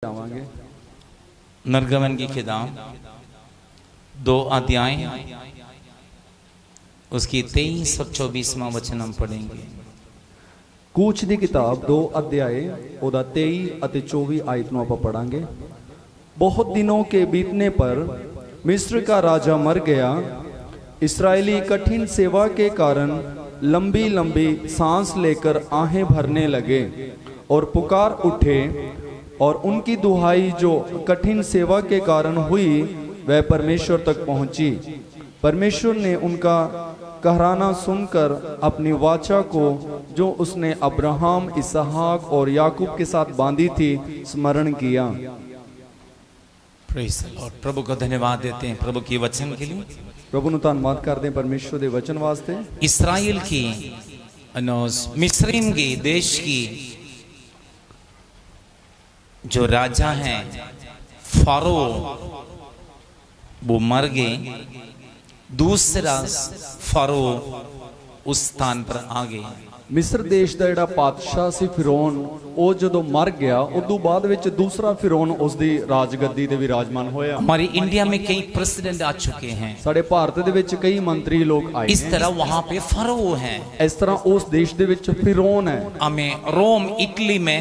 जावांगे। निर्गमन की किताब 2 अध्याय उसकी 23 और 24वां वचन हम पढ़ेंगे। कूच दी किताब 2 अध्याय ओदा 23 अते 24 आयत नूं आपां पढ़ांगे। बहुत दिनों के बीतने पर मिस्र का राजा मर गया। इस्राएली कठिन सेवा के कारण लंबी लंबी सांस लेकर आहें भरने लगे और पुकार उठे, और उनकी दुहाई जो कठिन सेवा के कारण हुई वह परमेश्वर तक पहुंची। परमेश्वर ने उनका कहराना सुनकर अपनी वाचा को जो उसने अब्राहम, इसहाक और याकूब के साथ बांधी थी स्मरण किया। Praise the Lord. प्रभु को धन्यवाद देते हैं प्रभु की वचन के लिए। प्रभु नु धन्यवाद करते हैं परमेश्वर दे वचन वास्ते। इस्राएल की मिस्रीम की देश की जो राजा हैं फारो वो मर गए, दूसरा फारो उस स्थान पर आ गए। मिस्र देश का जिहड़ा पातशाह सी फिरौन, वो जदों मर गया उदों बाद विच दूसरा फिरौन उसदी राजगद्दी ते विराजमान होया। हमारी इंडिया में कई प्रेसिडेंट आ चुके हैं, साडे भारत दे विच कई मंत्री लोग आए इस तरह वहां पे फारो है, इस तरह उस देश दे विच फिरौन है। हमें रोम इटली में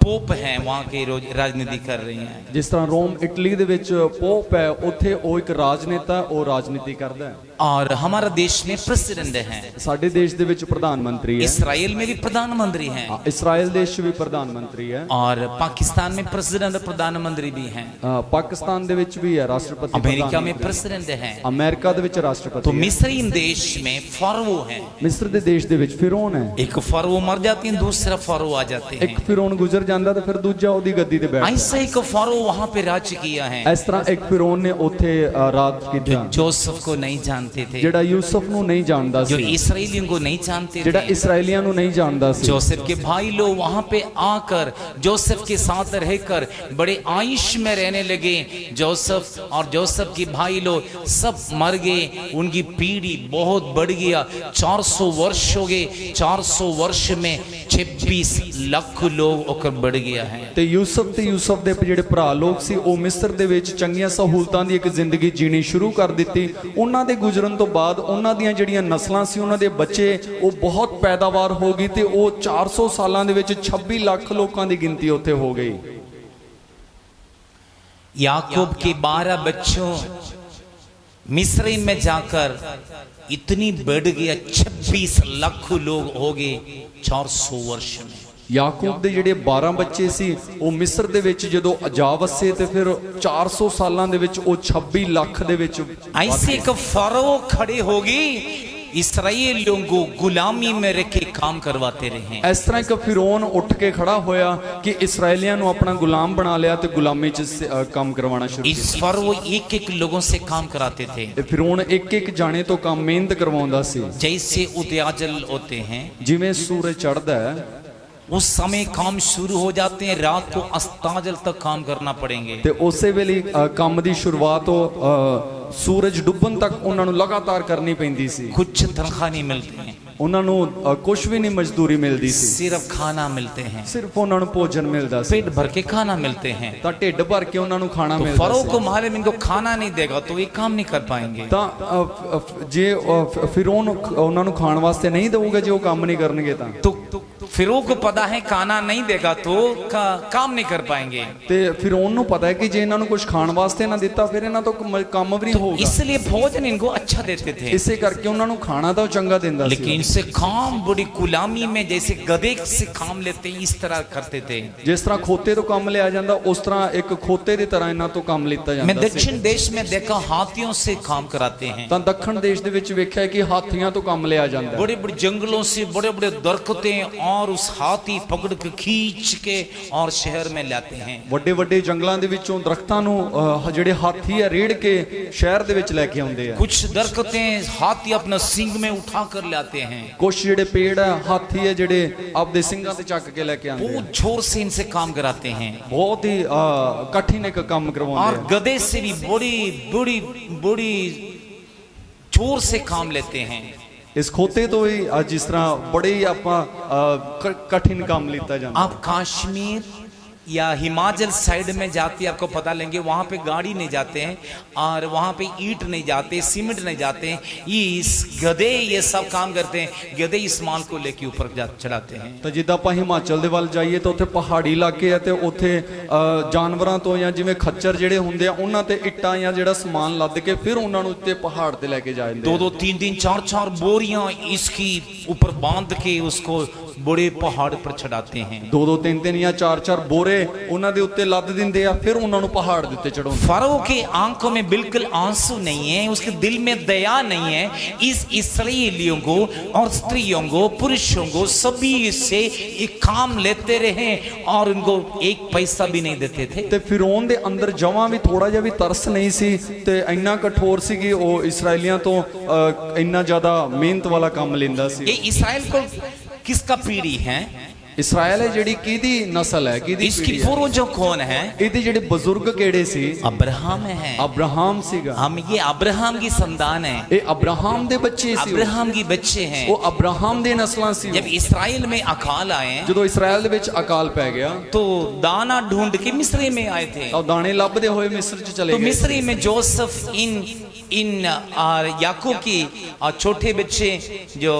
पोप है, वहां के राजनीति कर रहे हैं। जिस तरह रोम इटली दे विच पोप है, उत्थे वो एक राजनेता वो राजनीति करदा है। और हमारा देश में प्रेसिडेंट है, साडे देश दे विच प्रधानमंत्री है। इसराइल में भी प्रधानमंत्री है, इसराइल देश भी प्रधानमंत्री है, और पाकिस्तान में प्रेसिडेंट प्रधानमंत्री भी है, पाकिस्तान दे विच भी है राष्ट्रपति, अमेरिका में प्रेसिडेंट है, अमेरिका दे विच राष्ट्रपति। तो मिस्र देश में फारो है, मिस्र दे देश दे विच फिरौन है। एक फारो मर जाती है, दूसरा फारो आ जाते हैं। एक फिरौन गुजर जाता तो फिर दूजा ओदी गद्दी ते बैठ। ऐसा एक फारो वहां पे राज किया है। इस तरह एक फिरौन ने उथे राज किया, जोसेफ को नहीं जानते थे, जेड़ा यूसुफ नु नहीं जानदा सी, जो इसराइलियों को नहीं जानते जेड़ा थे, इसराइलियां नु नहीं जानदा सी। जोसेफ के भाई लोग वहां पे आकर जोसेफ के साथ रहकर बड़े आयुष में रहने लगे। जोसेफ और जोसेफ के भाई लोग सब मर गए, उनकी पीढ़ी बहुत बढ़ गया। 400 वर्ष हो गए, 400 वर्ष में 26 लाख लोग ओकर बढ़ गया है। ते यूसुफ दे ਜਿਹੜੇ ਭਰਾ ਲੋਕ ਸੀ ਉਹ ਮਿਸਰ ਦੇ ਵਿੱਚ ਚੰਗੀਆਂ ਸਹੂਲਤਾਂ ਦੀ ਇੱਕ ਜ਼ਿੰਦਗੀ ਜੀਣੀ ਸ਼ੁਰੂ ਕਰ ਦਿੱਤੀ। ਉਹਨਾਂ ਦੇ ਗੁਜ਼ਰਨ ਤੋਂ ਬਾਅਦ ਉਹਨਾਂ ਦੀਆਂ ਜਿਹੜੀਆਂ ਨਸਲਾਂ ਸੀ, ਉਹਨਾਂ ਦੇ ਬੱਚੇ ਉਹ ਬਹੁਤ ਪੈਦਾਵਾਰ ਹੋ ਗਈ ਤੇ ਉਹ 400 ਸਾਲਾਂ ਦੇ ਵਿੱਚ 26 ਲੱਖ ਲੋਕਾਂ ਦੀ ਗਿਣਤੀ ਉੱਥੇ ਹੋ ਗਈ। याकूब के 12 बच्चों मिस्र में जाकर इतनी बढ़ गया, 26 लाख लोग हो गए 400 वर्ष में। याकूब ਦੇ ਜਿਹੜੇ 12 ਬੱਚੇ ਸੀ ਉਹ ਮਿਸਰ ਦੇ ਵਿੱਚ ਜਦੋਂ ਜਾ ਵਸੇ ਤੇ ਫਿਰ 400 ਸਾਲਾਂ ਦੇ ਵਿੱਚ ਉਹ 26 ਲੱਖ ਦੇ ਵਿੱਚ। ऐसे एक फारो खड़े होगी, इसराइलियों को गुलामी में रख के काम करवाते रहे। इस तरह एक फिरौन उठ के खड़ा होया कि इसराइलियां नु अपना गुलाम बना लिया तो गुलामी च काम करवाना शुरू किया। इस फारो एक लोगों से काम कराते थे। फिरौन एक जाने तो काम मेहनत करवाउंदा सी। जैसे उदयाचल होते हैं, जिवें सूरज चढ़दा है उस समय काम शुरू हो जाते हैं, रात को अस्ताचल तक काम करना पड़ेंगे। ते उसे वेले काम दी शुरुआत सूरज डुबन तक उन्हां नु लगातार करनी पैंदी सी। कुछ तनख्वाह नहीं मिलती है, उन्हां नु कुछ भी नहीं मजदूरी मिलदी सी, सिर्फ खाना मिलते हैं, सिर्फ उन्हां नु भोजन मिलदा सी, पेट भर के खाना मिलते हैं। ता ढिड भर के उन्हां नु खाना मिलदा सी। फरो को मालूम इनको खाना नहीं देगा तो ये काम नहीं कर पाएंगे। ता जे फिरौन उन्हां नु खाण वास्ते नहीं देऊगा, जे वो काम नहीं करनगे ता फिरौन को पता है खाना नहीं देगा तो काम नहीं कर पाएंगे। ते फिरौन नु पता है कि जे इन्हां नु कुछ खाण वास्ते ना दिता फिर इन्हां तो काम भी नहीं होगा, इसलिए भोजन इनको अच्छा देते थे। इसे करके उन्हां नु खाना तो चंगा देंदा सी, लेकिन इनसे काम बड़ी गुलामी में जैसे गधे से काम लेते हैं इस तरह करते थे। जिस तरह खोते तो काम लिया जाता उस तरह एक खोते की तरह इन्हां तो काम लिता जाता। मैं दक्षिण देश में देखा हाथियों से काम कराते हैं। तां दक्षिण देश दे विच वेख्या कि हाथियां तो काम लिया जाता, बड़े बड़े जंगलों से बड़े बड़े दरख्तें और उस हाथी पकड़ के खींच के और शहर में लाते हैं। ਵੱਡੇ ਵੱਡੇ ਜੰਗਲਾਂ ਦੇ ਵਿੱਚੋਂ ਦਰਖਤਾਂ ਨੂੰ ਜਿਹੜੇ ਹਾਥੀ ਆ ਰੇੜ ਕੇ ਸ਼ਹਿਰ ਦੇ ਵਿੱਚ ਲੈ ਕੇ ਆਉਂਦੇ ਆ। कुछ दरख्तें हाथी अपना सिंग में उठा कर लाते हैं, ਕੁਝ ਜਿਹੜੇ ਪੇੜ ਆ ਹਾਥੀ ਆ ਜਿਹੜੇ ਆਪਦੇ ਸਿੰਘਾਂ ਤੇ ਚੱਕ ਕੇ ਲੈ ਕੇ ਆਉਂਦੇ ਆ। बहुत जोर से इनसे काम कराते हैं, ਬਹੁਤ ਹੀ ਕਠਿਨ ਇੱਕ ਕੰਮ ਕਰਵਾਉਂਦੇ और ਆ। गधे से भी बड़ी बड़ी बड़ी जोर से काम लेते हैं। इस खोते तो ही जिस तरह बड़े ही आप कठिन काम लिता जाता। आप कश्मीर या हिमाचल साइड में जाते आपको पता लेंगे, वहां पे गाड़ी नहीं जाते हैं और वहां पे ईंट नहीं जाते, सीमेंट नहीं जाते हैं, ये इस गधे ये सब काम करते हैं, गधे इस माल को लेके ऊपर चढ़ाते हैं। ਤਾਂ ਜਿੱਦਾਂ ਆਪਾਂ ਹਿਮਾਚਲ ਦੇ ਵੱਲ ਜਾਈਏ ਤਾਂ ਉੱਥੇ ਪਹਾੜੀ ਇਲਾਕੇ ਆ ਤੇ ਉੱਥੇ ਜਾਨਵਰਾਂ ਤੋਂ ਜਾਂ ਜਿਵੇਂ ਖੱਚਰ ਜਿਹੜੇ ਹੁੰਦੇ ਆ ਉਹਨਾਂ ਤੇ ਇੱਟਾਂ ਜਾਂ ਜਿਹੜਾ ਸਮਾਨ ਲੱਦ ਕੇ ਫਿਰ ਉਹਨਾਂ ਨੂੰ ਉੱਤੇ ਪਹਾੜ ਤੇ ਲੈ ਕੇ ਜਾਂਦੇ दो दो तीन तीन चार चार बोरियां इसकी ऊपर बांध के उसको बड़े पहाड़ पर चढ़ाते हैं। ਦੋ ਦੋ ਤਿੰਨ ਤਿੰਨ ਜਾਂ ਚਾਰ ਚਾਰ ਬੋਰੇ ਉਹਨਾਂ ਦੇ ਉੱਤੇ ਲੱਦ ਦਿੰਦੇ ਆ, ਫਿਰ ਉਹਨਾਂ ਨੂੰ ਪਹਾੜ ਦੇ ਉੱਤੇ ਚੜਾਉਂਦੇ। फरो के आंखों में बिल्कुल आंसू नहीं है, उसके दिल में दया नहीं है। इस इसराइलियों को और स्त्रियों को पुरुषों को सभी से एक काम लेते रहे और उनको एक पैसा भी नहीं देते थे। ਤੇ ਫਿਰੌਨ ਦੇ ਅੰਦਰ ਜਮਾਂ ਵੀ ਥੋੜਾ ਜਿਹਾ ਵੀ ਤਰਸ ਨਹੀਂ ਸੀ ਤੇ ਇੰਨਾ ਕਠੋਰ ਸੀ ਕਿ ਉਹ ਇਸਰਾਈਲੀਆਂ ਤੋਂ ਇੰਨਾ ਜ਼ਿਆਦਾ ਮਿਹਨਤ ਵਾਲਾ ਕੰਮ ਲੈਂਦਾ ਸੀ। ये इसराइल को किसका पीढ़ी है? ਇਸਰਾਇਲ ਹੈ ਜਿਹੜੀ ਕਿਹਦੀ ਨਸਲ ਹੈ, ਕਿਹਦੀ इसकी ਪੀੜ੍ਹੀ ਹੈ? पूर्वज कौन है? ਇਹਦੇ ਜਿਹੜੇ ਬਜ਼ੁਰਗ ਕਿਹੜੇ ਸੀ? अब्राहम है। ਅਬਰਾਹਮ ਸੀਗਾ। हम ये अब्राहम की संतान है, ਇਹ ਅਬਰਾਹਮ ਦੇ ਬੱਚੇ ਸੀ। अब्राहम की बच्चे हैं। ਉਹ ਅਬਰਾਹਮ ਦੇ ਨਸਲਾਂ ਸੀ। जब इसराइल में अकाल आए ਜਦੋਂ ਇਸਰਾਇਲ ਦੇ ਵਿੱਚ ਅਕਾਲ ਪੈ ਗਿਆ तो दाना ढूंढ के मिस्र में आए थे। ਤਾਂ ਦਾਣੇ ਲੱਭਦੇ ਹੋਏ ਮਿਸਰ ਚ ਚਲੇ तो ਗਏ। मिस्र में जोसेफ इन याकूब की छोटे बच्चे जो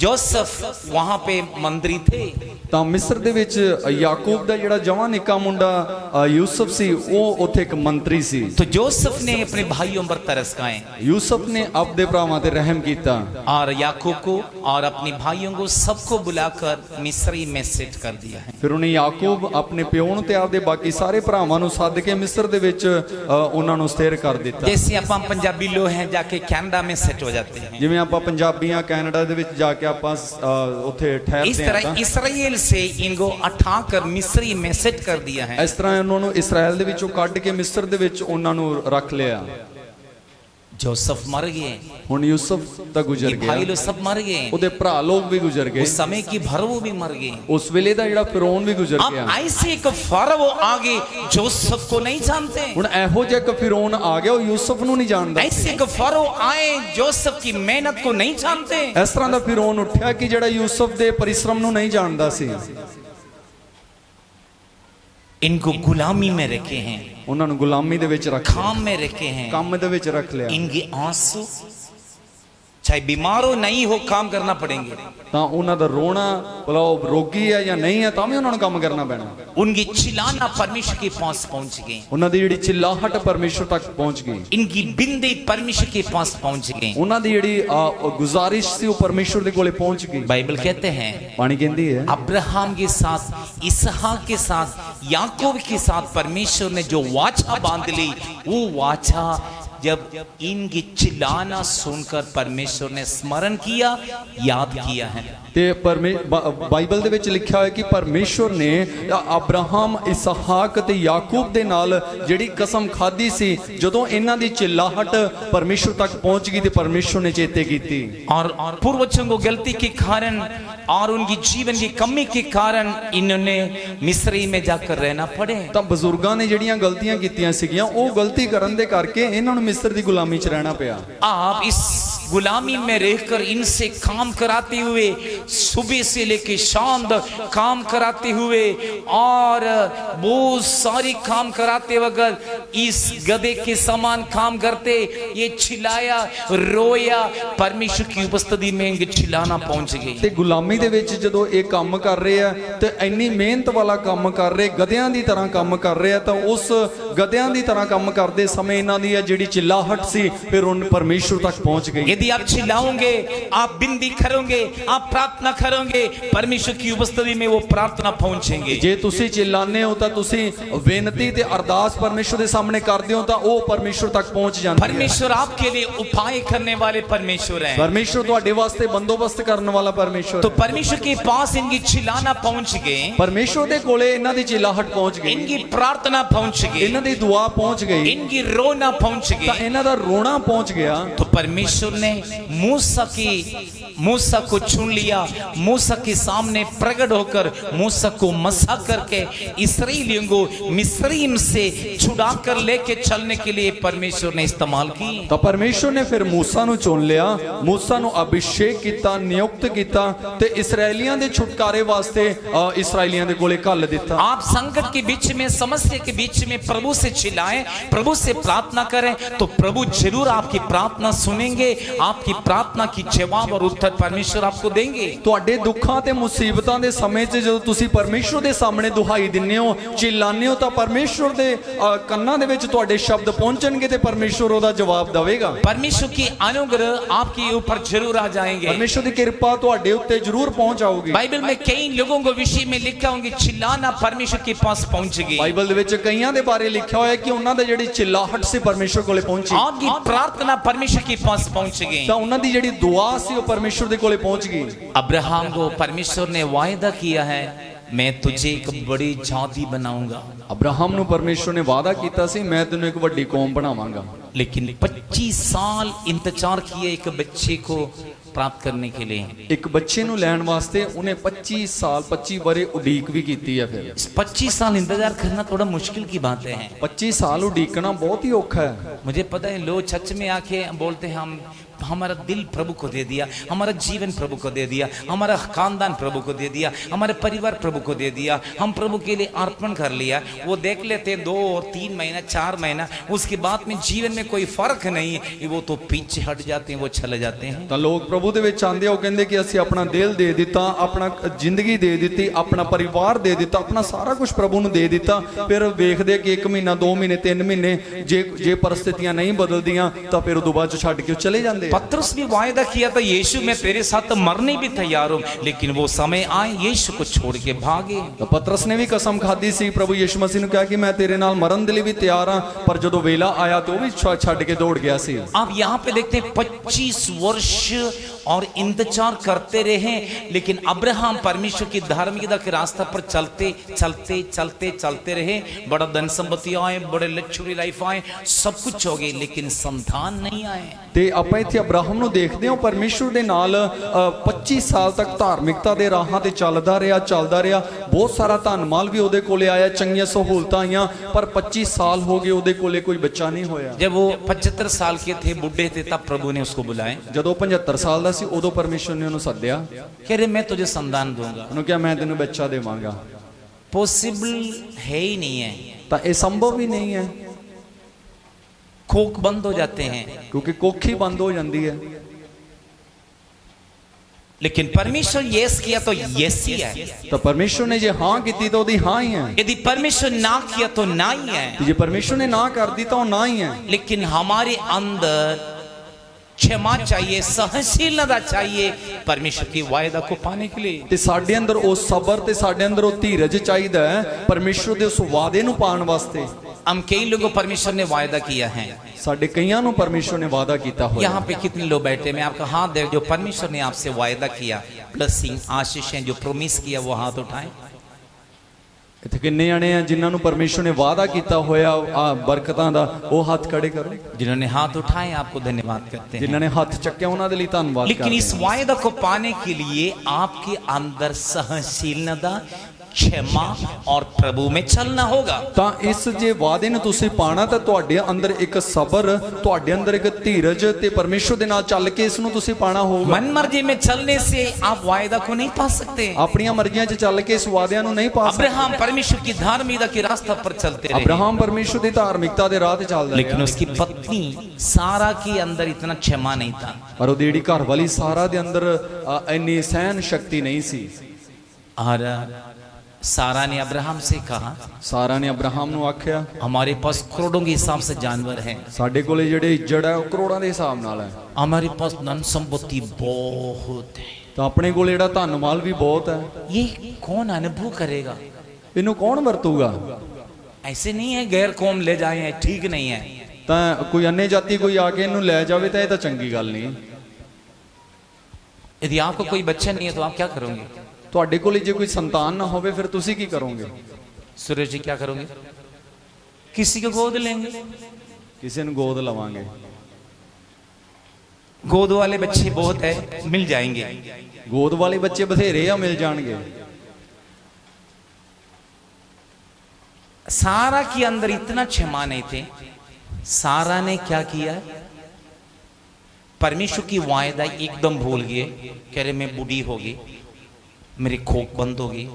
जोसेफ वहां पे मंत्री थे। ਤਾਂ ਮਿਸਰ ਦੇ ਵਿੱਚ ਯਾਕੂਬ ਦਾ ਜਿਹੜਾ ਜਵਾਂ ਨਿੱਕਾ ਮੁੰਡਾ ਯੂਸਫ ਸੀ ਉਹ ਉੱਥੇ ਇੱਕ ਮੰਤਰੀ ਸੀ। तो जोसेफ ने अपने भाइयों पर तरस खाए ਯੂਸਫ ਨੇ ਆਪਦੇ ਭਰਾਵਾਂ ਤੇ ਰਹਿਮ ਕੀਤਾ और याकूब को और अपने भाइयों को सबको बुलाकर मिस्री में सेट कर दिया है। ਫਿਰ ਉਹਨੇ ਯਾਕੂਬ ਆਪਣੇ ਪਿਓ ਨੂੰ ਤੇ ਆਪਦੇ ਬਾਕੀ ਸਾਰੇ ਭਰਾਵਾਂ ਨੂੰ ਸੱਦ ਕੇ ਮਿਸਰ ਦੇ ਵਿੱਚ ਉਹਨਾਂ ਨੂੰ ਸਥਿਰ ਕਰ ਦਿੱਤਾ। जैसे अपन पंजाबी लोग हैं जाके कनाडा में सेट हो जाते हैं, ਜਿਵੇਂ ਆਪਾਂ ਪੰਜਾਬੀਆਂ ਕੈਨੇਡਾ ਦੇ ਵਿੱਚ ਜਾ ਕੇ ਆਪਾਂ ਉੱਥੇ इस ਠਹਿਰਦੇ तरह ਹਾਂ। इसराइल से इनको उठाकर मिस्री में सेट कर दिया है। ਇਸ ਤਰ੍ਹਾਂ ਉਹਨਾਂ ਨੂੰ ਇਸਰਾਇਲ ਦੇ ਵਿੱਚੋਂ ਕੱਢ ਕੇ ਮਿਸਰ ਦੇ ਵਿੱਚ ਉਹਨਾਂ ਨੂੰ ਰੱਖ ਲਿਆ। जोसेफ मर गए, ਹੁਣ ਯੂਸਫ ਤਾਂ ਗੁਜ਼ਰ ये ਗਿਆ, भाई लोग सब मर गए, ਉਹਦੇ ਭਰਾ ਲੋਕ ਵੀ ਗੁਜ਼ਰ ਗਏ, उस समय की भरवो भी मर गए। ਉਸ ਵੇਲੇ ਦਾ ਜਿਹੜਾ ਫਿਰੌਨ ਵੀ ਗੁਜ਼ਰ अब ਗਿਆ। ऐसे एक फरवो आगे जोसेफ को नहीं जानते, ਹੁਣ ਇਹੋ ਜਿਹਾ ਇੱਕ ਫਿਰੌਨ ਆ ਗਿਆ ਉਹ ਯੂਸਫ ਨੂੰ ਨਹੀਂ ਜਾਣਦਾ। ऐसे एक फरो आए जोसेफ की मेहनत को नहीं जानते। ਇਸ ਤਰ੍ਹਾਂ ਦਾ ਫਿਰੌਨ ਉੱਠਿਆ ਕਿ ਜਿਹੜਾ ਯੂਸਫ ਦੇ ਪਰਿਸ਼ਰਮ ਨੂੰ ਨਹੀਂ ਜਾਣਦਾ ਸੀ। इनको गुलामी में रखे हैं, ਉਹਨਾਂ ਨੂੰ ਗੁਲਾਮੀ ਦੇ ਵਿੱਚ ਰੱਖਿਆ, काम में रखे हैं, ਕੰਮ ਦੇ ਵਿੱਚ ਰੱਖ ਲਿਆ। इनके आंसू चाहे बीमार हो नहीं हो काम करना पड़ेंगे, ਤਾਂ ਉਹਨਾਂ ਦਾ ਰੋਣਾ ਭਲਾ ਉਹ ਰੋਗੀ ਹੈ ਜਾਂ ਨਹੀਂ ਹੈ ਤਾਂ ਵੀ ਉਹਨਾਂ ਨੂੰ ਕੰਮ ਕਰਨਾ ਪੈਣਾ। उनकी चिल्लाना परमेश्वर के पास पहुंच गए, ਉਹਨਾਂ ਦੀ ਜਿਹੜੀ ਚਿल्लाहट ਪਰਮੇਸ਼ਰ ਤੱਕ ਪਹੁੰਚ ਗਈ। इनकी बिंदे परमेश्वर के पास पहुंच गए। ਉਹਨਾਂ ਦੀ ਜਿਹੜੀ ਗੁਜ਼ਾਰਿਸ਼ ਸੀ ਉਹ ਪਰਮੇਸ਼ਰ ਦੇ ਕੋਲੇ ਪਹੁੰਚ ਗਈ। बाइबल कहते हैं ਪਾਣੀ ਕਹਿੰਦੀ ਹੈ अब्राहम के साथ, इसहाक के साथ, याकूब के साथ परमेश्वर ने जो वाचा बांध ली, वो वाचा जब इनकी चिल्लाना सुनकर परमेश्वर ने स्मरण किया, याद किया है। ਤੇ ਬਾਈਬਲ ਦੇ ਵਿੱਚ ਲਿਖਿਆ ਹੋਇਆ ਕਿ ਪਰਮੇਸ਼ਰ ਨੇ ਅਬਰਾਹਮ, ਇਸਹਾਕ ਤੇ ਯਾਕੂਬ ਦੇ ਨਾਲ ਜਿਹੜੀ ਕਸਮ ਖਾਧੀ ਸੀ, ਜਦੋਂ ਇਹਨਾਂ ਦੀ ਚਿल्लाहट ਪਰਮੇਸ਼ਰ ਤੱਕ ਪਹੁੰਚ ਗਈ ਤੇ ਪਰਮੇਸ਼ਰ ਨੇ ਚੇਤੇ ਕੀਤੀ। और पूर्वजों को गलती के कारण और उनकी जीवन की कमी के कारण इन्होंने मिस्री में जाकर रहना पड़े। ਤਾਂ ਬਜ਼ੁਰਗਾਂ ਨੇ ਜਿਹੜੀਆਂ ਗਲਤੀਆਂ ਕੀਤੀਆਂ ਸੀਗੀਆਂ ਉਹ ਗਲਤੀ ਕਰਨ ਦੇ ਕਰਕੇ ਇਹਨਾਂ ਨੂੰ ਮਿਸਰ ਦੀ ਗੁਲਾਮੀ 'ਚ ਰਹਿਣਾ ਪਿਆ। आप इस गुलामी में रहकर इनसे काम कराते हुए, सुबह से लेकर शाम तक काम कराते हुए और बहुत सारी काम कराते वक्त इस गधे के समान काम करते, ये चिल्लाया रोया, परमेश्वर की उपस्थिति में इनके चिल्लाना पहुंच गई। ਤੇ ਗੁਲਾਮੀ ਦੇ ਵਿੱਚ ਜਦੋਂ ਇਹ ਕੰਮ ਕਰ ਰਹੇ ਆ ਤੇ ਇੰਨੀ ਮਿਹਨਤ ਵਾਲਾ ਕੰਮ ਕਰ ਰਹੇ, ਗਧਿਆਂ ਦੀ ਤਰ੍ਹਾਂ ਕੰਮ ਕਰ ਰਹੇ ਆ, ਤਾਂ ਉਸ ਗਧਿਆਂ ਦੀ ਤਰ੍ਹਾਂ ਕੰਮ ਕਰਦੇ ਸਮੇਂ ਇਹਨਾਂ ਦੀ ਜਿਹੜੀ ਚਿल्लाहट ਸੀ ਫਿਰ ਉਹ ਪਰਮੇਸ਼ਰ ਤੱਕ ਪਹੁੰਚ ਗਈ। यदि आप चिल्लाओगे, आप बिंदी करोगे, आप प्रार्थना करोगे, परमेश्वर की उपस्थिति में वो प्रार्थना पहुंचेंगे। ਜੇ ਤੁਸੀਂ ਚਿल्लाने ਹੋ ਤਾਂ ਤੁਸੀਂ ਬੇਨਤੀ ਤੇ ਅਰਦਾਸ ਪਰਮੇਸ਼ਰ ਦੇ ਸਾਹਮਣੇ ਕਰਦੇ ਹੋ ਤਾਂ ਉਹ ਪਰਮੇਸ਼ਰ ਤੱਕ ਪਹੁੰਚ ਜਾਂਦੀ ਹੈ। परमेश्वर आपके लिए उपाय करने वाले परमेश्वर हैं। ਪਰਮੇਸ਼ਰ ਤੁਹਾਡੇ ਵਾਸਤੇ ਬੰਦੋਬਸਤ ਕਰਨ ਵਾਲਾ ਪਰਮੇਸ਼ਰ तो परमेश्वर के पास इनकी चिल्लाना पहुंच गए, ਪਰਮੇਸ਼ਰ ਦੇ ਕੋਲੇ ਇਹਨਾਂ ਦੀ ਚਿल्लाहट ਪਹੁੰਚ ਗਈ, इनकी प्रार्थना पहुंच गई, ਇਹਨਾਂ ਦੀ ਦੁਆ ਪਹੁੰਚ ਗਈ, इनकी रोना पहुंच ਤਾਂ गई। ਇਹਨਾਂ ਦਾ ਰੋਣਾ ਪਹੁੰਚ ਗਿਆ। तो परमेश्वर ने मूसा को चुन लिया, मूसा के सामने प्रकट होकर मूसा को मसा करके इस्राएलियों को मिस्रीम से छुड़ा कर लेके चलने के लिए परमेश्वर ने इस्तेमाल की। ਤਾਂ ਪਰਮੇਸ਼ਰ ਨੇ ਫਿਰ ਮੂਸਾ ਨੂੰ ਚੁਣ ਲਿਆ, ਮੂਸਾ ਨੂੰ ਅਭਿਸ਼ੇਕ ਕੀਤਾ, ਨਿਯੁਕਤ ਕੀਤਾ ਤੇ ਇਸਰਾਏਲੀਆਂ ਦੇ ਛੁਟਕਾਰੇ ਵਾਸਤੇ ਇਸਰਾਏਲੀਆਂ ਦੇ ਕੋਲੇ ਘੱਲ ਦਿੱਤਾ। आप संकट के बीच में, समस्या के बीच में प्रभु से चिल्लाएं, प्रभु से प्रार्थना करें तो प्रभु जरूर आपकी प्रार्थना सुनेंगे, आपकी प्रार्थना की जवाब और उत्तर परमेश्वर आपको देंगे। ਤੁਹਾਡੇ ਦੁੱਖਾਂ ਤੇ ਮੁਸੀਬਤਾਂ ਦੇ ਸਮੇਂ 'ਚ ਜਦੋਂ ਤੁਸੀਂ ਪਰਮੇਸ਼ਰ ਦੇ ਸਾਹਮਣੇ ਦੁਹਾਈ ਦਿੰਦੇ ਹੋ, ਚਿল্লাਉਂਦੇ ਹੋ, ਤਾਂ ਪਰਮੇਸ਼ਰ ਦੇ ਕੰਨਾਂ ਦੇ ਵਿੱਚ ਤੁਹਾਡੇ ਸ਼ਬਦ ਪਹੁੰਚਣਗੇ ਤੇ ਪਰਮੇਸ਼ਰ ਉਹਦਾ ਜਵਾਬ ਦੇਵੇਗਾ। परमेश्वर की अनुग्रह आपके ऊपर जरूर आ जाएंगे। ਪਰਮੇਸ਼ਰ ਦੀ ਕਿਰਪਾ ਤੁਹਾਡੇ ਉੱਤੇ ਜ਼ਰੂਰ ਪਹੁੰਚ ਆਊਗੀ। बाइबल में कई लोगों को विषय में लिखा होंगे चिल्लाना परमेश्वर के पास पहुंचेगी। ਬਾਈਬਲ ਦੇ ਵਿੱਚ ਕਈਆਂ ਦੇ ਬਾਰੇ ਲਿਖਿਆ ਹੋਇਆ ਕਿ ਉਹਨਾਂ ਦੀ ਜਿਹੜੀ ਚਿल्लाहट ਸੀ ਪਰਮੇਸ਼ਰ ਕੋਲੇ ਪਹੁੰਚੀ, आपकी प्रार्थना परमेश्वर के पास पहुंचेगी। ਤਾਂ ਉਹਨਾਂ ਦੀ ਜਿਹੜੀ ਦੁਆ ਸੀ ਉਹ ਪਰਮੇਸ਼ਰ ਦੇ ਕੋਲੇ ਪਹੁੰਚ ਗਈ। अब्राहम को परमेश्वर ने वायदा किया है, मैं तुझे एक बड़ी जाति बनाऊंगा। ਅਬਰਾਹਮ ਨੂੰ ਪਰਮੇਸ਼ਰ ਨੇ ਵਾਅਦਾ ਕੀਤਾ ਸੀ, ਮੈਂ ਤੈਨੂੰ ਇੱਕ ਵੱਡੀ ਕੌਮ ਬਣਾਵਾਂਗਾ। लेकिन 25 साल इंतजार किए एक बच्चे को प्राप्त करने के लिए। ਇੱਕ ਬੱਚੇ ਨੂੰ ਲੈਣ ਵਾਸਤੇ ਉਹਨੇ 25 ਸਾਲ 25 ਵਰੇ ਉਡੀਕ ਵੀ ਕੀਤੀ ਹੈ। ਫਿਰ इस 25 साल इंतजार करना थोड़ा मुश्किल की बात है। 25 ਸਾਲ ਉਡੀਕਣਾ ਬਹੁਤ ਹੀ ਔਖਾ ਹੈ। मुझे पता है लोग चर्च में आके बोलते हैं हम हमारा दिल प्रभु को दे दिया, हमारा जीवन प्रभु को दे दिया, हमारा खानदान प्रभु को दे दिया, हमारे परिवार प्रभु को दे दिया, हम प्रभु के लिए अर्पण कर लिया। वो देख लेते 2 और 3 महीना 4 महीना, उसके बाद में जीवन में कोई फर्क नहीं है, वो तो पीछे हट जाते हैं, वो चले जाते हैं। ਤਾਂ ਲੋਕ ਪ੍ਰਭੂ ਦੇ ਵਿੱਚ ਆਉਂਦੇ ਆ, ਉਹ ਕਹਿੰਦੇ ਕਿ ਅਸੀਂ ਆਪਣਾ ਦਿਲ ਦੇ ਦਿੱਤਾ, ਆਪਣਾ ਜ਼ਿੰਦਗੀ ਦੇ ਦਿੱਤੀ, ਆਪਣਾ ਪਰਿਵਾਰ ਦੇ ਦਿੱਤਾ, ਆਪਣਾ ਸਾਰਾ ਕੁਝ ਪ੍ਰਭੂ ਨੂੰ ਦੇ ਦਿੱਤਾ। ਫਿਰ ਵੇਖਦੇ ਕਿ 1 ਮਹੀਨਾ 2 ਮਹੀਨੇ 3 ਮਹੀਨੇ ਜੇ परिस्थितियां नहीं बदलदियां ਤਾਂ ਫਿਰ ਉਦੋਂ ਬਾਅਦ ਛੱਡ ਕੇ ਚਲੇ ਜਾਂਦੇ। पतरस भी वायदा किया था, यीशु मैं तेरे साथ मरने भी तैयार हूं, लेकिन वो समय आए यीशु को छोड़ के भागे। ਤਾਂ ਪਤਰਸ ਨੇ ਵੀ ਕਸਮ ਖਾਦੀ ਸੀ ਪ੍ਰਭੂ ਯਿਸੂ ਮਸੀਹ ਨੂੰ ਕਿਹਾ ਕਿ ਮੈਂ ਤੇਰੇ ਨਾਲ ਮਰਨ ਦੇ ਲਈ ਵੀ ਤਿਆਰ ਹਾਂ, ਪਰ ਜਦੋਂ ਵੇਲਾ ਆਇਆ ਤਾਂ ਉਹ ਵੀ ਛੱਡ ਕੇ ਦੌੜ ਗਿਆ ਸੀ। आप यहाँ पे देखते हैं 25 वर्ष और इंतजार करते रहे, लेकिन अब्राहम परमेश्वर की धार्मिकता के रास्ते पर चलते चलते चलते चलते रहे। बड़ा धन संपत्ति आए, बड़े लग्जरी लाइफ आए, सब कुछ हो गए, लेकिन संतान नहीं आए। ਤੇ ਆਪਾਂ ਇੱਥੇ ਅਬਰਾਹਮ ਨੂੰ ਦੇਖਦੇ ਹਾਂ, ਪਰਮੇਸ਼ਰ ਦੇ ਨਾਲ 25 ਸਾਲ ਤੱਕ ਧਾਰਮਿਕਤਾ ਦੇ ਰਾਹਾਂ ਤੇ ਚੱਲਦਾ ਰਿਹਾ। ਬਹੁਤ ਸਾਰਾ ਧਨ ਮਾਲ ਵੀ ਉਹਦੇ ਕੋਲੇ ਆਇਆ, ਚੰਗੀਆਂ ਸਹੂਲਤਾਂ ਆਈਆਂ, ਪਰ 25 ਸਾਲ ਹੋ ਗਏ ਉਹਦੇ ਕੋਲੇ ਕੋਈ ਬੱਚਾ ਨਹੀਂ ਹੋਇਆ। जब वो 75 साल के थे, बुढ़े थे, तब प्रभु ने उसको बुलाए। ਜਦੋਂ 75 ਸਾਲ ਦਾ ਸੀ ਉਦੋਂ ਪਰਮੇਸ਼ਰ ਨੇ ਉਹਨੂੰ ਸੱਦਿਆ, कह रहे मैं तुझे संतान दूंगा। ਉਹਨੂੰ ਕਿਹਾ ਮੈਂ ਤੈਨੂੰ ਬੱਚਾ ਦੇਵਾਂਗਾ। पॉसिबल है ही नहीं है, ਤਾਂ ਇਹ ਸੰਭਵ ਹੀ ਨਹੀਂ ਹੈ, कोख बंद हो जाते हैं। ਕਿਉਂਕਿ ਕੁੱਖ ਹੀ ਬੰਦ ਹੋ ਜਾਂਦੀ ਹੈ। लेकिन परमेश्वर यस किया तो यस ही है, ਤਾਂ ਪਰਮੇਸ਼ਰ ਨੇ ਜੇ ਹਾਂ ਕੀਤੀ ਤਾਂ ਉਹਦੀ ਹਾਂ ਹੀ ਹੈ, यदि परमेश्वर ना किया तो ना ही है। ਤੇ ਜੇ ਪਰਮੇਸ਼ਰ ਨੇ ਨਾ ਕਰਦੀ ਤਾਂ ਉਹ ਨਾ ਹੀ ਹੈ। लेकिन हमारे अंदर क्षमा चाहिए, सहनशीलता चाहिए परमेश्वर की वायदा को पाने के लिए। ਤੇ ਸਾਡੇ ਅੰਦਰ ਉਹ ਸਬਰ ਤੇ ਸਾਡੇ ਅੰਦਰ ਉਹ ਧੀਰਜ ਚਾਹੀਦਾ ਹੈ ਪਰਮੇਸ਼ਰ ਦੇ ਉਸ ਵਾਅਦੇ ਨੂੰ ਪਾਉਣ ਵਾਸਤੇ। हम कई लोगों को परमेश्वर ने वायदा किया है। ਸਾਡੇ ਕਈਆਂ ਨੂੰ ਪਰਮੇਸ਼ਰ ਨੇ ਵਾਅਦਾ ਕੀਤਾ ਹੋਇਆ। यहाँ पे कितने लोग बैठे, मैं आपका हाथ दे, जो परमेश्वर ने आपसे वायदा किया, ब्लेसिंग आशीष जो प्रोमिस किया, वो हाथ उठाएं। ਇੱਥੇ ਕਿੰਨੇ ਜਣੇ ਆ ਜਿਨ੍ਹਾਂ ਨੂੰ ਪਰਮੇਸ਼ਰ ਨੇ ਵਾਅਦਾ ਕੀਤਾ ਹੋਇਆ ਆ ਬਰਕਤਾਂ ਦਾ, ਉਹ ਹੱਥ ਖੜੇ ਕਰੋ। जिन्होंने हाथ उठाए आपको धन्यवाद करते हैं। ਜਿਨ੍ਹਾਂ ਨੇ ਹੱਥ ਚੱਕਿਆ ਉਹਨਾਂ ਦੇ ਲਈ ਧੰਨਵਾਦ लेकिन ਕਰਦੇ इस ਹਾਂ। वायदा को पाने के लिए आपके अंदर सहनशीलता, क्षमा और प्रभु में चलना होगा। ਤਾਂ ਇਸ ਜੇ ਵਾਅਦੇ ਨੂੰ ਤੁਸੀਂ ਪਾਣਾ ਤਾਂ ਤੁਹਾਡੇ ਅੰਦਰ ਇੱਕ ਸਬਰ, ਤੁਹਾਡੇ ਅੰਦਰ ਇੱਕ ਧੀਰਜ ਤੇ ਪਰਮੇਸ਼ਰ ਦੇ ਨਾਲ ਚੱਲ ਕੇ ਇਸ ਨੂੰ ਤੁਸੀਂ ਪਾਣਾ ਹੋਊਗਾ। मन मर्जी में चलने से आप वायदा को नहीं पा सकते। ਆਪਣੀਆਂ ਮਰਜ਼ੀਆਂ 'ਚ ਚੱਲ ਕੇ ਇਸ ਵਾਅਦਿਆਂ ਨੂੰ ਨਹੀਂ ਪਾ ਸਕਦੇ। अब्राहम परमेश्वर की धार्मिकता के रास्ते पर चलते रहे, ਅਬਰਾਹਮ ਪਰਮੇਸ਼ਰ ਦੀ ਧਾਰਮਿਕਤਾ ਦੇ ਰਾਹ ਤੇ ਚੱਲਦਾ लेकिन ਰਿਹਾ, उसकी पत्नी सारा के अंदर इतना क्षमा नहीं था। ਪਰ ਉਹਦੀ ਜਿਹੜੀ ਘਰ ਵਾਲੀ ਸਾਰਾ ਦੇ ਅੰਦਰ ਇੰਨੀ ਸਹਿਨ ਸ਼ਕਤੀ ਨਹੀਂ ਸੀ। और सारा ने अब्राहम से कहा, ਸਾਰਾ ਨੇ ਅਬਰਾਹਮ ਨੂੰ ਆਖਿਆ हमारे पास करोड़ों के हिसाब से जानवर हैं, ਸਾਡੇ ਕੋਲੇ ਜਿਹੜੇ ਇੱਜੜ ਹੈ ਉਹ ਕਰੋੜਾਂ ਦੇ ਹਿਸਾਬ ਨਾਲ ਹੈ, हमारे पास धन संपत्ति बहुत है, ਤਾਂ ਆਪਣੇ ਕੋਲੇ ਜਿਹੜਾ ਧਨ ਮਾਲ ਵੀ ਬਹੁਤ ਹੈ, ये कौन अनुभव करेगा? ਇਹਨੂੰ ਕੌਣ ਵਰਤੂਗਾ? ऐसे नहीं है गैर कौम ले जाए, ठीक नहीं है। ਤਾਂ ਕੋਈ ਅੰਨੇ ਜਾਤੀ ਕੋਈ ਆ ਕੇ ਇਹਨੂੰ ਲੈ ਜਾਵੇ ਤਾਂ ਇਹ ਤਾਂ ਚੰਗੀ ਗੱਲ ਨਹੀਂ। यदि आपको कोई बच्चा नहीं है तो आप क्या करोगे? ਤੁਹਾਡੇ ਕੋਲੇ ਜੇ ਕੋਈ ਸੰਤਾਨ ਨਾ ਹੋਵੇ ਫਿਰ ਤੁਸੀਂ ਕੀ ਕਰੋਗੇ? सूरज जी क्या करोगे? किसी को गोद लेंगे। ਕਿਸੇ ਨੂੰ ਗੋਦ ਲਵਾਂਗੇ। गोद वाले बच्चे बहुत है, मिल जाएंगे। गोद वाले बच्चे बथेरे आ, मिल जाएंगे। सारा के अंदर इतना क्षमा नहीं थे। सारा ने क्या किया, परमेश्वर की वायदा एकदम भूल गए। कह रहे मैं बूढ़ी हो गई, मेरी खोक बंद हो गई,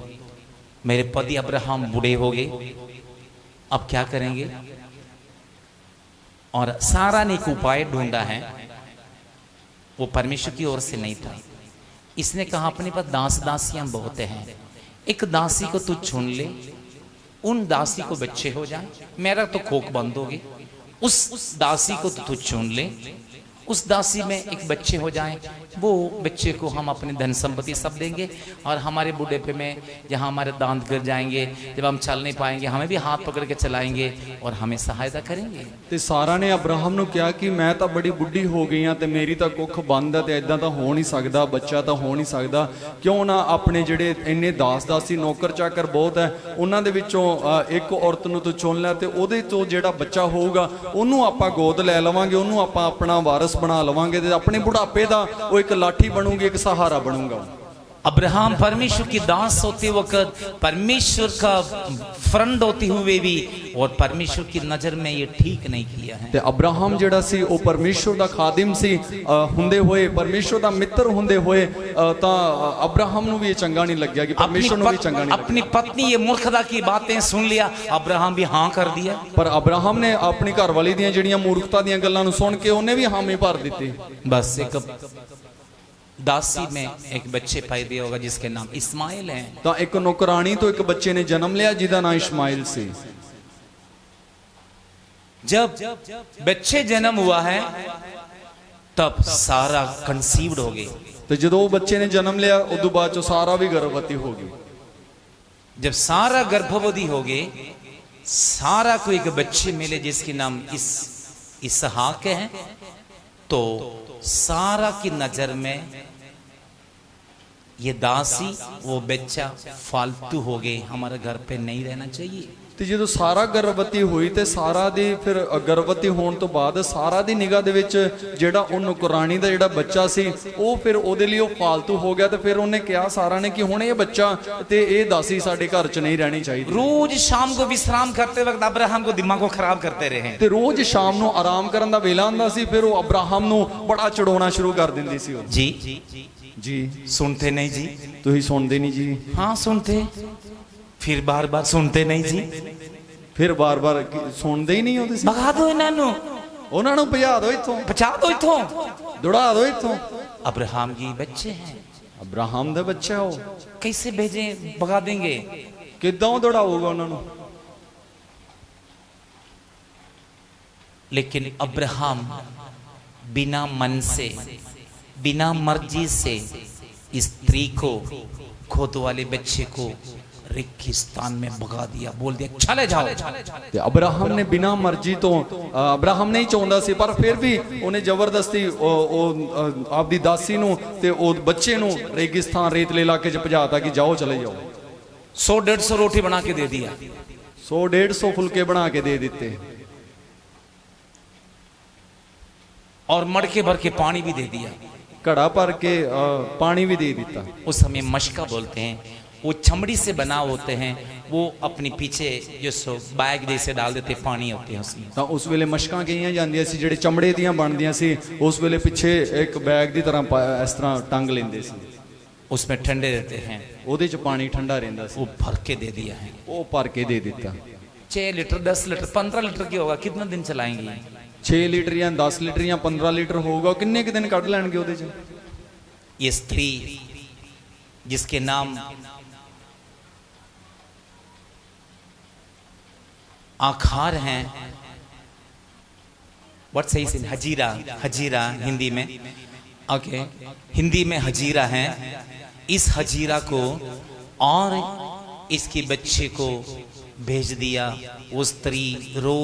मेरे पति अब्राहम बूढ़े हो गए, अब क्या करेंगे। और सारा ने एक उपाय ढूंढा है, वो परमेश्वर की ओर से नहीं था। इसने कहा अपने पास दास दासियां बहुत हैं, एक दासी को तू चुन ले, उन दासी को बच्चे हो जाए, मेरा तो खोक बंद होगी, उस दासी को तू चुन ले, उस दासी में एक बच्चे हो जाएं, वो बच्चे को हम अपने धन संपत्ति सब देंगे, और हमारे बुढ़ापे में जहाँ हमारे दांत गिर जाएंगे, जब हम चल नहीं पाएंगे, हमें भी हाथ पकड़ के चलाएंगे और हमें सहायता करेंगे। ਤੇ ਸਾਰਾ ਨੇ ਅਬਰਾਹਮ ਨੂੰ ਕਿਹਾ ਕਿ ਮੈਂ ਤਾਂ ਬੜੀ ਬੁੱਢੀ ਹੋ ਗਈ ਆ ਤੇ ਮੇਰੀ ਤਾਂ ਕੁੱਖ ਬੰਦ ਆ ਤੇ ਇਦਾਂ ਤਾਂ ਹੋ ਨਹੀਂ ਸਕਦਾ, ਬੱਚਾ ਤਾਂ ਹੋ ਨਹੀਂ ਸਕਦਾ, ਕਿਉਂ ਨਾ ਆਪਣੇ ਜਿਹੜੇ ਇੰਨੇ ਦਾਸ ਦਾਸੀ ਨੌਕਰ ਚਾਕਰ ਬਹੁਤ ਹੈ, ਉਹਨਾਂ ਦੇ ਵਿੱਚੋਂ ਇੱਕ ਔਰਤ ਨੂੰ ਤੂੰ ਚੁਣ ਲੈ ਤੇ ਉਹਦੇ ਤੋਂ ਜਿਹੜਾ ਬੱਚਾ ਹੋਊਗਾ ਉਹਨੂੰ ਆਪਾਂ ਗੋਦ ਲੈ ਲਵਾਂਗੇ, ਉਹਨੂੰ ਆਪਾਂ ਆਪਣਾ ਵਾਰਿਸ बना लवांगे, अपने बुढ़ापे का वो एक लाठी बनूंगी, एक सहारा बनूंगा। अब्राहम परमेश्वर की दास होते वक्त, परमेश्वर का फ्रेंड होते हुए भी, और परमेश्वर की नजर में ये ठीक नहीं किया है। ते अब्राहम जेड़ा सी वो परमेश्वर दा खादिम सी हुंदे होए, परमेश्वर दा मित्र हुंदे होए, ता अब्राहम नु भी ये चंगा नहीं लग्या कि परमेश्वर नु भी चंगा नहीं। अपनी पत्नी ये मूर्खता की बातें सुन लिया, अब्राहम भी हाँ कर दिया। पर अब्राहम ने अपनी घरवाली दियां जेड़ियां मूर्खता दियां गल्लां नु सुन के उन्हें भी हामी भर दित्ती। बस एक दासी में एक बच्चे पैदा होगा जिसके नाम इस्माइल है। तो एक नौकरानी तो एक बच्चे ने जन्म लिया जिसका नाम इस्माइल सी। जब बच्चे जन्म हुआ है तब सारा कंसीव्ड हो गई। तो जो बच्चे ने जन्म लिया उदू बाद चो सारा भी गर्भवती हो गई। जब सारा गर्भवती हो गई, सारा को एक बच्चे मिले जिसके नाम इसहाक है, तो सारा की नजर में ये दासी वो बच्चा फालतू हो गए, हमारे घर पे नहीं रहना चाहिए। तो जो सारा गर्भवती हुई तो सारा दी फिर गर्भवती होने तो बाद सारा दी निगाह दे विच जेड़ा उन नौकरानी दा जेड़ा बच्चा सी वो फिर ओदे लिए फालतू हो गया। तो फिर उन्हें कहा सारा ने कि हुण ये बच्चा ते ये दासी साडे घर च नहीं रहनी चाहिए। रोज शाम को विश्राम करते वक्त अब्राहम को दिमाग को खराब करते रहे। ते रोज शाम नु आराम करन दा वेला हुंदा सी, फिर वो अब्राहम नु बड़ा चढ़ाउणा शुरू कर दिंदी सी। जी जी सुनते नहीं जी, तुसीं सुनदे नहीं जी। हाँ सुनते, फिर बार बार सुनते नहीं जी, फिर बार बार सुनते ही नहीं होते। भगा दो इन्हों, उन्होंने भजा दो इथों, बचा दो इथों, दौड़ा दो इथों। अब्राहम की बच्चे हैं, अब्राहम दा बच्चा हो, कैसे भेजे, भगा देंगे, किदां दौड़ाऊगा उन्होंने। लेकिन अब्राहम बिना मन से, बिना मर्जी से स्त्री को, खोद वाले बच्चे को रेगिस्तान में भगा दिया, बोल दिया चले जाओ। ते अब्राहम ने बिना मर्जी तो अब्राहम नहीं चाहता सी, पर फिर भी उन्हें जबरदस्ती आपदी दासी नूं ते ओ बच्चे नूं रेगिस्तान रेतले इलाके च भजाता कि जाओ चले जाओ। 100-150 रोटी बना के दे दिया, 100-150 फुलके बना के दे दिते, और मड़के भर के पानी भी दे दिया, घड़ा भर के पानी भी दे दिता। उस समय मशका बोलते हैं, वो चमड़ी से बना होते हैं, वो अपने पीछे जो बैग जैसे डाल देते, पानी होते हैं उसमें। तो उस वेले मशकां कईयां जांदियां सी जेड़े चमड़े दियां बनदियां सी, उस वेले पिछे एक बैग दी तरह इस तरह टंग लेंदे सी, उसमें ठंडे रहते हैं, ओदे च पानी ठंडा रहिंदा सी, वो भर के दे दिया है। वो भर के दे दिता। 6 लीटर 10 लीटर 15 लीटर की होगा, कितना दिन चलाएंगे? 6 लीटर या 10 लीटर या 15 लीटर होगा, किन्ने के दिन कट लैणगे ओदे च। ये स्त्री जिसके नाम आखार हैं, व्हाट सही से हजीरा, हजीरा हिंदी में, ओके हिंदी में हजीरा है। इस हजीरा को और इसके बच्चे को भेज दिया। वो स्त्री रो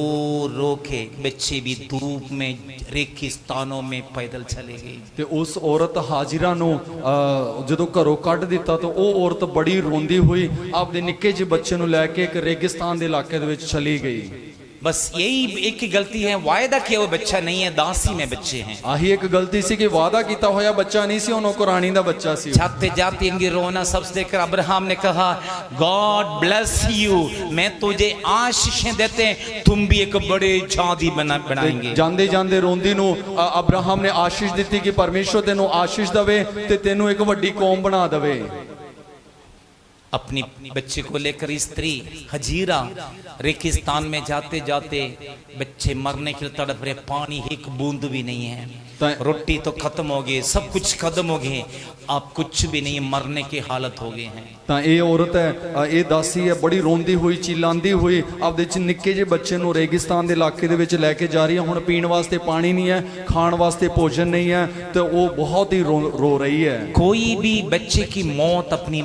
रो के, बच्चे भी धूप में रेगिस्तानों में पैदल चले गई। ते उस औरत हाजिरा नु जदों घरों कढ़ दिता तो वो औरत बड़ी रोंदी हुई आपदे निक्के जे बच्चे नु लैके एक रेगिस्तान दे इलाके दे विच चली गई। बस यही एक ही गलती है, वायदा किया वो बच्चा नहीं है, दासी में बच्चे हैं। ਆਹੀ ਇੱਕ ਗਲਤੀ ਸੀ ਕਿ ਵਾਅਦਾ ਕੀਤਾ ਹੋਇਆ ਬੱਚਾ ਨਹੀਂ ਸੀ, ਉਹ ਨੌਕਰਾਨੀ ਦਾ ਬੱਚਾ ਸੀ। जाते जाते इनकी रोना सबसे देखकर अब्राहम ने कहा, गॉड ब्लेस यू, मैं तुझे आशीषें देते हैं, तुम भी एक बड़े जाति बनाएंगे। ਜਾਂਦੇ ਜਾਂਦੇ ਰੋਂਦੀ ਨੂੰ ਅਬਰਾਹਮ ਨੇ ਆਸ਼ੀਸ਼ ਦਿੱਤੀ ਕਿ ਪਰਮੇਸ਼ਰ ਤੈਨੂੰ ਆਸ਼ੀਸ਼ ਦੇਵੇ ਤੇ ਤੈਨੂੰ ਇੱਕ ਵੱਡੀ ਕੌਮ ਬਣਾ ਦੇਵੇ। अपनी बच्चे को लेकर स्त्री हजीरा रेगिस्तान में जाते जाते बच्चे मरने के लिए तड़प रहे, पानी एक बूंद भी नहीं है, रोटी तो खत्म हो गई, सब कुछ खत्म हो गए, अब कुछ भी नहीं, मरने की हालत हो गए हैं। ਤਾਂ ਇਹ ਔਰਤ ਹੈ, ਇਹ ਦਾਸੀ ਹੈ, ਬੜੀ ਰੋਂਦੀ ਹੋਈ ਚਿਲਾਉਂਦੀ ਹੋਈ ਆਪਦੇ ਚ ਨਿੱਕੇ ਜਿਹੇ ਬੱਚੇ ਨੂੰ ਰੇਗਿਸਤਾਨ ਦੇ ਇਲਾਕੇ ਦੇ ਵਿੱਚ ਲੈ ਕੇ ਜਾ ਰਹੀ ਹੈ। ਹੁਣ ਪੀਣ ਵਾਸਤੇ ਪਾਣੀ ਨਹੀਂ ਹੈ, ਖਾਣ ਵਾਸਤੇ ਭੋਜਨ ਨਹੀਂ ਹੈ, ਤੇ ਉਹ ਬਹੁਤ ਹੀ रो रही है। कोई भी बच्चे की मौत अपनी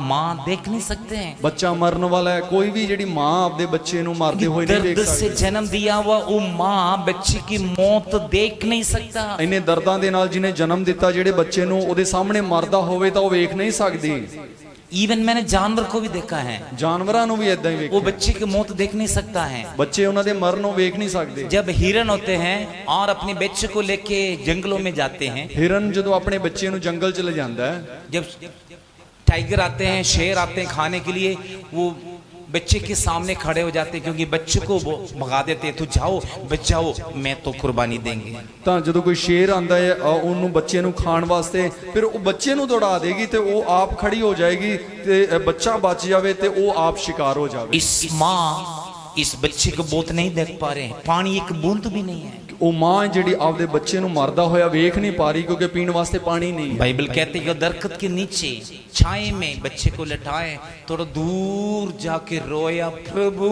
माँ देख नहीं सकते हैं। ਬੱਚਾ ਮਰਨ ਵਾਲਾ ਹੈ, ਕੋਈ ਵੀ ਜਿਹੜੀ ਮਾਂ ਆਪਦੇ ਬੱਚੇ ਨੂੰ ਮਰਦੇ ਹੋਏ ਨਹੀਂ ਦੇਖ दर्द से ਸਕਦੀ। जन्म दिया हुआ वो माँ बच्चे की मौत देख नहीं सकता। ਇੰਨੇ ਦਰਦਾਂ ਦੇ ਨਾਲ ਜਿਹਨੇ ਜਨਮ ਦਿੱਤਾ, ਜਿਹੜੇ ਬੱਚੇ ਨੂੰ ਉਹਦੇ ਸਾਹਮਣੇ ਮਰਦਾ ਹੋਵੇ ਤਾਂ ਉਹ ਵੇਖ ਨਹੀਂ ਸਕਦੀ। इवन मैंने जानवर को भी देखा है, ਜਾਨਵਰਾਂ ਨੂੰ ਵੀ ਇਦਾਂ ਹੀ वो ਵੇਖਿਆ, बच्चे की मौत देख नहीं सकता है। ਬੱਚੇ ਉਹਨਾਂ ਦੇ ਮਰਨ ਨੂੰ ਵੇਖ ਨਹੀਂ ਸਕਦੇ। जब हिरन होते हैं और अपने बच्चे को लेके जंगलों में जाते हैं, ਹਿਰਨ ਜਦੋਂ ਆਪਣੇ ਬੱਚੇ ਨੂੰ ਜੰਗਲ ਚ ਲੈ ਜਾਂਦਾ ਹੈ, जब टाइगर आते हैं, शेर आते हैं खाने के लिए, वो बच्चे के सामने खड़े हो जाते हैं, क्योंकि बच्चे को वो भगा देते हैं, तू जाओ बचाओ, मैं तो कुर्बानी देंगे। ਤਾਂ ਜਦੋਂ ਕੋਈ ਸ਼ੇਰ ਆਂਦਾ ਹੈ ਉਹਨੂੰ ਬੱਚੇ ਨੂੰ ਖਾਣ ਵਾਸਤੇ, ਫਿਰ ਉਹ ਬੱਚੇ ਨੂੰ ਦੌੜਾ ਦੇਗੀ ਤੇ ਉਹ ਆਪ ਖੜੀ ਹੋ ਜਾਏਗੀ ਤੇ ਬੱਚਾ ਬਚ ਜਾਵੇ ਤੇ ਉਹ ਆਪ शिकार हो जावे। इस माँ इस बच्चे को बहुत नहीं देख पा रहे हैं, पानी एक बूंद भी नहीं है। ਉਹ ਮਾਂ ਜਿਹੜੀ ਆਪਦੇ ਬੱਚੇ ਨੂੰ ਮਰਦਾ ਹੋਇਆ ਵੇਖ ਨਹੀਂ ਪਾ ਰਹੀ, ਕਿਉਂਕਿ ਪੀਣ ਵਾਸਤੇ ਪਾਣੀ ਨਹੀਂ ਹੈ। बाइबल कहते हैं कि दरख्त के नीचे छाए में बच्चे को लटाए, थोड़ा दूर जाके रोया, प्रभु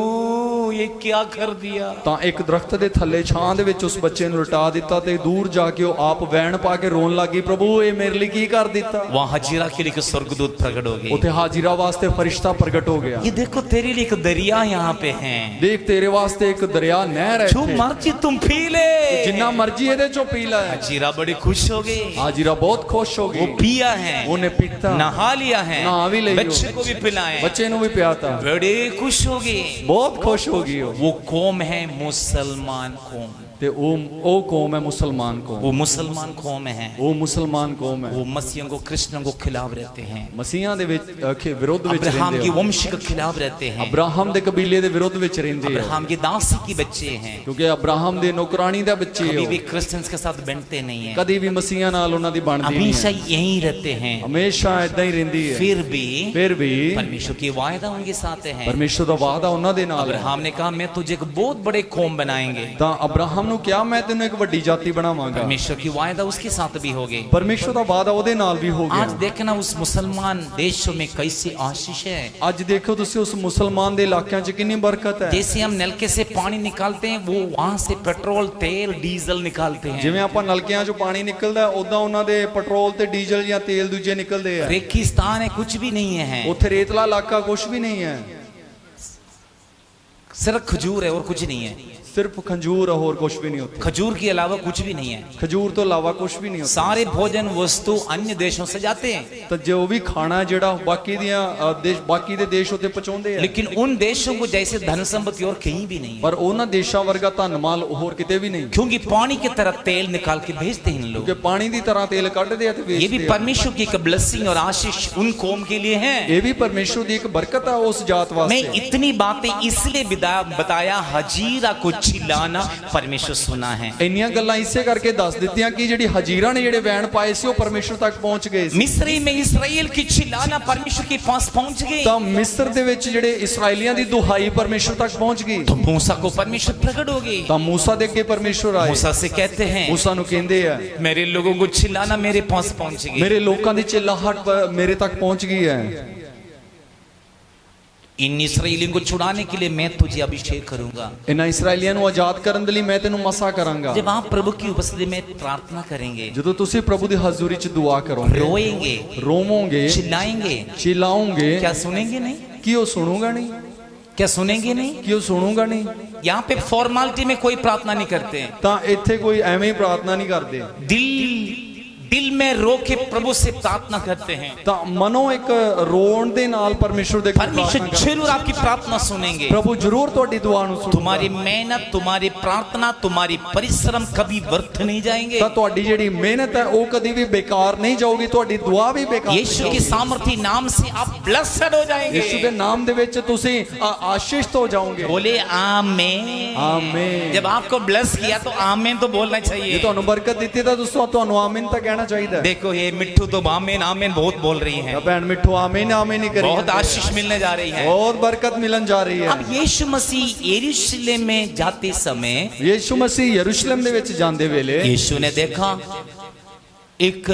ये क्या कर दिया। ਤਾਂ ਇੱਕ ਦਰਖਤ ਦੇ ਥੱਲੇ ਛਾਂ ਦੇ ਵਿੱਚ ਉਸ ਬੱਚੇ ਨੂੰ ਲਟਾ ਦਿੱਤਾ ਤੇ ਦੂਰ ਜਾ ਕੇ ਉਹ ਆਪ ਵੈਣ ਪਾ ਕੇ ਰੋਣ ਲੱਗੀ, ਪ੍ਰਭੂ ਇਹ ਮੇਰੇ ਲਈ ਕੀ ਕਰ ਦਿੱਤਾ। वहां हजीरा के लिए स्वर्गदूत प्रकट हो गए, ਉੱਥੇ ਹਾजिरा ਵਾਸਤੇ ਫਰਿਸ਼ਤਾ ਪ੍ਰਗਟ ਹੋ ਗਿਆ। ये देखो तेरे लिए एक दरिया यहाँ पे है, ਦੇਖ ਤੇਰੇ ਵਾਸਤੇ ਇੱਕ ਦਰਿਆ ਨਹਿਰ ਹੈ जो ਇੱਥੇ, मर्जी तुम पी ले। ਜਿੰਨਾ ਮਰਜ਼ੀ ਇਹਦੇ ਚੋਂ ਪੀ ਲੈ। हजीरा बड़ी खुश हो गई, ਹਾजिरा ਬਹੁਤ ਖੁਸ਼ ਹੋ वो ਗਈ, पिया है, ਉਹਨੇ ਪੀਤਾ, नहा लिया है, नहा भी लियो, बच्चे को भी पिलाए, ਬੱਚੇ ਨੂੰ ਵੀ ਪਿਆਤਾ, बड़े खुश हो गए। ਬਹੁਤ ਖੁਸ਼ ਹੋ ਗਈ ਉਹ। वो कौम है मुसलमान कौम, ਤੇ ਉਹ ਕੌਮ ਹੈ ਮੁਸਲਮਾਨ ਕੌਮ, वो मुसलमान कौम है, ਉਹ ਮੁਸਲਮਾਨ ਕੌਮ ਹੈ। वो मसीहों को कृष्णों को खिलाफ रहते हैं, ਮਸੀਹਾਂ ਦੇ ਵਿੱਚ ਵਿਰੋਧ ਵਿੱਚ अब्राहम की ਰਹਿੰਦੇ ਆ, वंश के खिलाफ रहते हैं, ਅਬਰਾਹਮ ਦੇ ਕਬੀਲੇ ਦੇ ਵਿਰੋਧ ਵਿੱਚ ਰਹਿੰਦੇ ਆ, अब्राहम की दासी की बच्चे हैं, ਕਿਉਂਕਿ ਅਬਰਾਹਮ ਦੇ ਨੌਕਰਾਨੀ ਦਾ ਬੱਚੇ कभी ਹੋ, भी क्रिश्चियंस के साथ बनते नहीं है, ਕਦੀ ਵੀ ਮਸੀਹਾਂ ਨਾਲ ਉਹਨਾਂ ਦੀ ਬਣਦੀ ਨਹੀਂ हमेशा ਹੈ, यहीं रहते हैं। ਹਮੇਸ਼ਾ ਇਦਾਂ ਹੀ ਰਹਿੰਦੀ ਹੈ। फिर भी ਫਿਰ परमेश्वर की वायदा उनके साथ है। ਪਰਮੇਸ਼ਰ ਦਾ ਵਾਅਦਾ ਉਹਨਾਂ ਦੇ ਨਾਲ ਹੈ। अब्राहम ने कहा मैं तुझे एक बहुत बड़े कौम बनाएंगे, ਤਾਂ ਅਬਰਾਹਮ ਨੂੰ ਕਿਹਾ ਮੈਂ ਤੈਨੂੰ ਇੱਕ ਵੱਡੀ ਜਾਤੀ ਬਣਾਵਾਂਗਾ। परमेश्वर की वायदा उसके साथ भी हो गई। ਪਰਮੇਸ਼ਰ ਦਾ ਵਾਅਦਾ ਉਹਦੇ ਨਾਲ ਵੀ ਹੋ आज ਗਿਆ। देखना उस मुसलमान देशों में कैसी आशीष है। ਅੱਜ ਦੇਖੋ ਤੁਸੀਂ ਉਸ ਮੁਸਲਮਾਨ ਦੇ ਇਲਾਕਿਆਂ 'ਚ ਕਿੰਨੀ ਬਰਕਤ ਹੈ। जैसे हम नलके से पानी निकालते हैं, वो वहां से पेट्रोल तेल डीजल निकालते हैं। ਜਿਵੇਂ ਆਪਾਂ ਨਲਕਿਆਂ 'ਚੋਂ ਪਾਣੀ ਨਿਕਲਦਾ, ਉਦਾਂ ਉਹਨਾਂ ਦੇ ਪੈਟਰੋਲ ਤੇ ਡੀਜ਼ਲ ਜਾਂ ਤੇਲ ਦੂਜੇ ਨਿਕਲਦੇ ਆ। रेगिस्तान है, कुछ भी नहीं है, ਉੱਥੇ ਰੇਤਲਾ ਇਲਾਕਾ ਕੁਝ ਵੀ ਨਹੀਂ ਹੈ, सिर्फ खजूर है और कुछ नहीं है। ਸਿਰਫ ਖੰਜੂਰ ਹੋਰ ਕੁਝ ਵੀ ਨਹੀਂ ਉੱਥੇ। खजूर के अलावा कुछ भी नहीं है। ਖਜੂਰ ਤੋਂ ਇਲਾਵਾ ਕੁਝ ਵੀ ਨਹੀਂ ਉੱਥੇ। सारे भोजन वस्तु अन्य देशों से जाते हैं, ਤਾਂ ਜੋ ਵੀ ਖਾਣਾ ਜਿਹੜਾ ਬਾਕੀ ਦੇ ਦੇਸ਼ ਉੱਤੇ ਪਹੁੰਚਾਉਂਦੇ ਆ, लेकिन उन देशों को जैसे धन संपत्ति और कहीं भी नहीं है, ਪਰ ਉਹਨਾਂ ਦੇਸ਼ਾਂ ਵਰਗਾ ਧਨਮਾਲ ਹੋਰ ਕਿਤੇ ਵੀ ਨਹੀਂ, क्योंकि पानी की तरह तेल निकाल के भेजते हैं लोग। ਕਿਉਂਕਿ ਪਾਣੀ ਦੀ ਤਰ੍ਹਾਂ ਤੇਲ ਕੱਢਦੇ ਆ ਤੇ ये भी ਵੇਚਦੇ ਆ। परमेश्वर की एक ब्लेसिंग और आशीष उन कौम के लिए है। ਇਹ ਵੀ ਪਰਮੇਸ਼ਰ ਦੀ ਇੱਕ ਬਰਕਤ ਆ ਉਸ ਜਾਤ मैं ਵਾਸਤੇ। इतनी बातें इसलिए बताया, हजीरा को चिल्लाना परमेश्वर सुना है। ਇੰਨੀਆਂ ਗੱਲਾਂ ਇਸੇ ਕਰਕੇ ਦੱਸ ਦਿੱਤੀਆਂ ਕਿ ਜਿਹੜੀ ਹਾजिरा ਨੇ ਜਿਹੜੇ ਵੈਣ ਪਾਏ ਸੀ ਉਹ ਪਰਮੇਸ਼ਰ ਤੱਕ ਪਹੁੰਚ ਗਏ ਸੀ। मिस्री में इसराइल की चिल्लाना परमेश्वर के पास पहुंच गई, ਤਾਂ ਮਿਸਰ ਦੇ ਵਿੱਚ ਜਿਹੜੇ ਇਸਰਾਈਲੀਆਂ ਦੀ ਦੁਹਾਈ ਪਰਮੇਸ਼ਰ ਤੱਕ ਪਹੁੰਚ ਗਈ। तो मूसा को परमेश्वर प्रकट हो गई। ਤਾਂ ਮੂਸਾ ਦੇ ਅੱਗੇ ਪਰਮੇਸ਼ਰ ਆਏ, मूसा से कहते हैं, ਮੂਸਾ ਨੂੰ ਕਹਿੰਦੇ ਆ मेरे लोगों को चिल्लाना मेरे पास पहुंच गई। ਮੇਰੇ ਲੋਕਾਂ ਦੀ ਚਿल्लाहट ਮੇਰੇ ਤੱਕ ਪਹੁੰਚ गई है। इन इसराइलियों को छुड़ाने के लिए मैं तुझे अभिषेक करूंगा। ਇਹਨਾਂ ਇਸਰਾਈਲੀਆਂ ਨੂੰ ਆਜ਼ਾਦ ਕਰਨ ਦੇ ਲਈ ਮੈਂ ਤੈਨੂੰ ਮਸਾ ਕਰਾਂਗਾ। जब आप प्रभु की उपस्थिति में प्रार्थना करेंगे, ਜਦੋਂ ਤੁਸੀਂ ਪ੍ਰਭੂ ਦੀ ਹਜ਼ੂਰੀ 'ਚ ਦੁਆ ਕਰੋਗੇ, रोएंगे, ਰੋਵੋਗੇ, चिल्लाएंगे, चिल्लाओगे, क्या सुनेंगे नहीं? ਕੀ ਉਹ ਸੁਣੂਗਾ ਨਹੀਂ? क्या सुनेंगे नहीं? ਕੀ ਉਹ ਸੁਣੂਗਾ ਨਹੀਂ? यहाँ पे फॉर्मेलिटी में कोई प्रार्थना नहीं करते हैं। ਤਾਂ ਇੱਥੇ ਕੋਈ ਐਵੇਂ ਹੀ ਪ੍ਰਾਰਥਨਾ ਨਹੀਂ ਕਰਦੇ। दिल दिल में रो के प्रभु से प्रार्थना करते हैं, ਤਾਂ ਮਨੋਂ ਇੱਕ ਰੋਣ ਦੇ ਨਾਲ ਪਰਮੇਸ਼ਰ ਦੇ ਕੋਲ परमेश्वर प्रार्थना करੋ। जरूर आपकी प्रार्थना सुनेंगे। प्रभु जरूर ਤੁਹਾਡੀ ਦੁਆ ਨੂੰ ਸੁਣੇਗਾ। तुम्हारी मेहनत, तुम्हारी प्रार्थना, तुम्हारी परिश्रम कभी व्यर्थ नहीं जाएंगे। ਤਾਂ ਤੁਹਾਡੀ ਜਿਹੜੀ ਮਿਹਨਤ ਹੈ ਉਹ ਕਦੀ ਵੀ ਬੇਕਾਰ ਨਹੀਂ ਜਾਊਗੀ, ਤੁਹਾਡੀ ਦੁਆ ਵੀ ਬੇਕਾਰ ਨਹੀਂ यीशु के ਜਾਊਗੀ। सामर्थी नाम से आप ब्लेस्ड हो जाएंगे। ਯਿਸੂ ਦੇ ਨਾਮ ਦੇ ਵਿੱਚ ਤੁਸੀਂ ਆਸ਼ੀਸ਼ਿਤ ਹੋ ਜਾਓਗੇ। बोले आमीन। ਆਮੀਨ। जब आपको ब्लेस किया तो आमीन तो बोलना ਜੇ चाहिए। ਤੁਹਾਨੂੰ ਬਰਕਤ ਦਿੱਤੀ ਤਾਂ ਦੋਸਤੋ ਤੁਹਾਨੂੰ ਆਮੀਨ ਤਾਂ ਕਹਿਣਾ ਚਾਹੀਦਾ ਹੈ। देखो ये मिट्टू तो आमीन आमीन बहुत बोल रही ਤਾਂ है, ਭੈਣ ਮਿੱਠੂ ਆਮੀਨ ਆਮੀਨ ਹੀ ਕਰੀ बहुत ਜਾਂਦੇ ਆ। आशीष मिलने जा रही है। ਬਹੁਤ ਬਰਕਤ ਮਿਲਣ ਜਾ ਰਹੀ ਹੈ। अब यीशु मसीह यरूशलेम में जाते समय ਯਿਸੂ ਮਸੀਹ ਯਰੂਸ਼ਲਮ ਦੇ ਵਿੱਚ ਜਾਂਦੇ ਵੇਲੇ यीशु ने देखा एक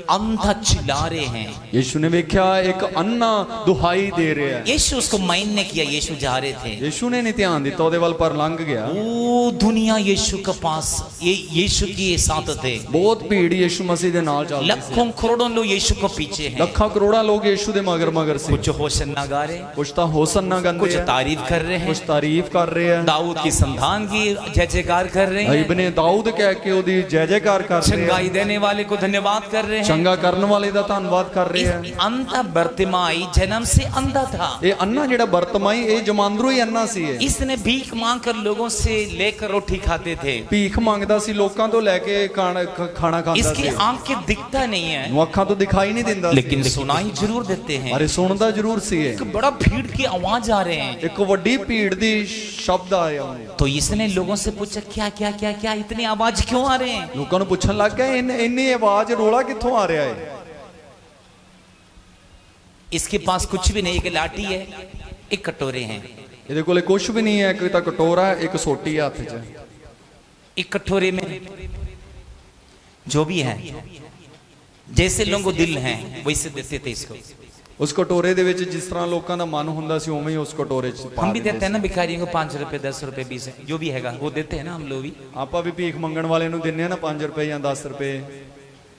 अंधा चिल्ला रहे हैं। ਯਿਸੂ ਨੇ ਵੇਖਿਆ ਇੱਕ ਅੰਨਾ ਦੁਹਾਈ ਦੇ ਰਿਹਾ ਹੈ। यीशु उसको माइंड ने किया, यीशु जा रहे थे। ਯਿਸੂ ਨੇ ਨਹੀਂ ਧਿਆਨ ਦਿੱਤਾ ਉਹਦੇ ਵੱਲ, ਪਰ ਲੰਘ ਗਿਆ। वो दुनिया यीशु के पास, ये यीशु के साथ थे। ਬਹੁਤ ਭੀੜ ਯਿਸੂ ਮਸੀਹ ਦੇ ਨਾਲ ਚੱਲਦੀ ਸੀ। लाखों करोड़ों लोग यीशु को पीछे हैं। ਲੱਖਾਂ ਕਰੋੜਾਂ ਲੋਕ ਯਿਸੂ ਦੇ ਮਗਰ ਮਗਰ ਸੀ। कुछ होशन्ना गा रहे, ਕੁਝ ਤਾਂ ਹੋਸन्ना कुछ ਗਾਉਂਦੇ ਆ, तारीफ कर रहे ਕੁਝ हैं, ਤਾਰੀਫ ਕਰ ਰਹੇ ਆ। दाऊद की संतान की जय जयकार कर रहे हैं, ਇਬਨੇ ਦਾਊਦ ਕਹਿ ਕੇ ਉਹਦੀ ਜੈ ਜੈਕਾਰ ਕਰ ਰਹੇ ਆ। चंगाई देने वाले को धन्यवाद कर रहे हैं। ਚੰਗਾ ਕਰਨ ਵਾਲੇ ਦਾ ਧੰਨਵਾਦ ਕਰ ਰਹੇ ਆ। इस अंधा बर्तिमाई जन्म से अंधा था। ਇਹ ਅੰਨਾ ਜਿਹੜਾ ਬਰਤਮਾਈ ਇਹ ਜਮਾਂਦਰੂ ਹੀ ਅੰਨਾ ਸੀ। ਇਹ इसने भीख मांग कर लोगों से लेकर रोटी खाते थे। ਭੀਖ ਮੰਗਦਾ ਸੀ, ਲੋਕਾਂ ਤੋਂ ਲੈ ਕੇ ਖਾਣਾ ਖਾਂਦਾ इसकी ਸੀ। आंख के दिखता नहीं है, ਨੂੰ ਅੱਖਾਂ ਤੋਂ ਦਿਖਾਈ ਨਹੀਂ ਦਿੰਦਾ ਸੀ, लेकिन सुनाई जरूर देते हैं। ਪਰ ਇਹ ਸੁਣਦਾ ਜ਼ਰੂਰ ਸੀ। ਇਹ एक बड़ा भीड़ की आवाज आ रहे हैं। ਇੱਕ ਵੱਡੀ ਭੀੜ ਦੀ ਸ਼ਬਦ ਆਇਆ ਉਹਨੂੰ। तो इसने लोगों से पूछा क्या क्या क्या क्या इतनी आवाज क्यों आ रहे हैं? ਲੋਕਾਂ ਨੂੰ ਪੁੱਛਣ ਲੱਗ ਗਿਆ ਇੰਨੀ ਆਵਾਜ਼ ਰੋਲਾ ਕਿੱਥੋਂ ਆ ਰਿਹਾ ਹੈ। इसके पास कुछ भी नहीं, एक लाठी है, एक कटोरे हैं। ਇਹਦੇ ਕੋਲੇ ਕੁਝ ਵੀ ਨਹੀਂ ਹੈ, ਇੱਕ ਤਾਂ ਕਟੋਰਾ ਹੈ, ਇੱਕ ਸੋਟੀ ਹੈ ਹੱਥ 'ਚ। एक कटोरे में जो भी है, जैसे लोगों को दिल है वैसे देते थे इसको। ਉਸ ਕਟੋਰੇ ਦੇ ਵਿੱਚ ਜਿਸ ਤਰ੍ਹਾਂ ਲੋਕਾਂ ਦਾ ਮਨ ਹੁੰਦਾ ਸੀ ਉਵੇਂ ਹੀ ਉਸ ਕਟੋਰੇ 'ਚ ਪਾ हम भी ਦਿੰਦੇ देते हैं ना भिखारियों को 5 रुपए 10 रुपए 20 जो भी हैगा वो देते हैं ना हम लोग भी। ਸੀ। ਆਪਾਂ ਵੀ ਭੀਖ ਮੰਗਣ ਵਾਲੇ ਨੂੰ ਦਿੰਨੇ ਆ ਨਾ 5 ਰੁਪਏ ਜਾਂ 10 ਰੁਪਏ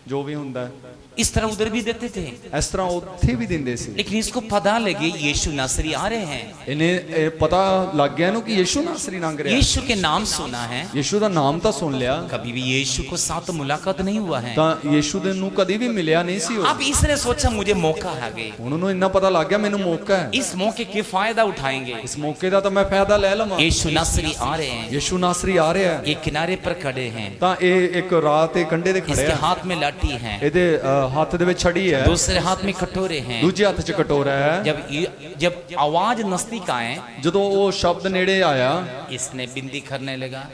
ਜੋ ਵੀ ਹੁੰਦਾ ਹੈ। इस तरह उधर भी देते थे, ਇਸ ਤਰ੍ਹਾਂ ਉੱਥੇ ਵੀ ਦਿੰਦੇ ਸੀ। लेकिन इसको पता लगे यीशु नासरी आ रहे हैं। ਇਹਨੇ ਇਹ ਪਤਾ ਲੱਗ ਗਿਆ ਇਹਨੂੰ ਕਿ ਯਿਸੂ ਨਾਸਰੀ ਲੰਘ ਰਿਹਾ। यीशु के नाम सुना है, ਯਿਸੂ ਦਾ ਨਾਮ ਤਾਂ ਸੁਣ ਲਿਆ, कभी भी यीशु को साथ मुलाकात नहीं हुआ है। ਤਾਂ ਯਿਸੂ ਦੇ ਨੂੰ ਕਦੀ ਵੀ ਮਿਲਿਆ ਨਹੀਂ ਸੀ ਉਹ। अब इसने सोचा मुझे मौका आ गई, ਉਹਨਾਂ ਨੂੰ ਇੰਨਾ ਪਤਾ ਲੱਗ ਗਿਆ ਮੈਨੂੰ ਮੌਕਾ ਹੈ, इस मौके के फायदा उठाएंगे। ਇਸ ਮੌਕੇ ਦਾ ਤਾਂ ਮੈਂ ਫਾਇਦਾ ਲੈ ਲਵਾਂ। यीशु नासरी आ रहे हैं, ਯਿਸੂ ਨਾਸਰੀ ਆ ਰਿਹਾ ਹੈ। ये किनारे पर खड़े हैं, ਤਾਂ ਇਹ ਇੱਕ ਰਾਹ ਤੇ ਕੰਢੇ ਤੇ इसके ਖੜਿਆ, हाथ में लाठी है, ਇਹਦੇ ਹੱਥ ਦੇ ਵਿੱਚ ਛੜੀ ਹੈ, दूसरे हाथ में कटोरे हैं। ਦੂਜੇ ਹੱਥ 'ਚ ਕਟੋਰਾ ਹੈ। जब आवाज नजदीक आए, ਜਦੋਂ ਉਹ ਸ਼ਬਦ ਨੇੜੇ ਆਇਆ इसने बिंदी करने लगा,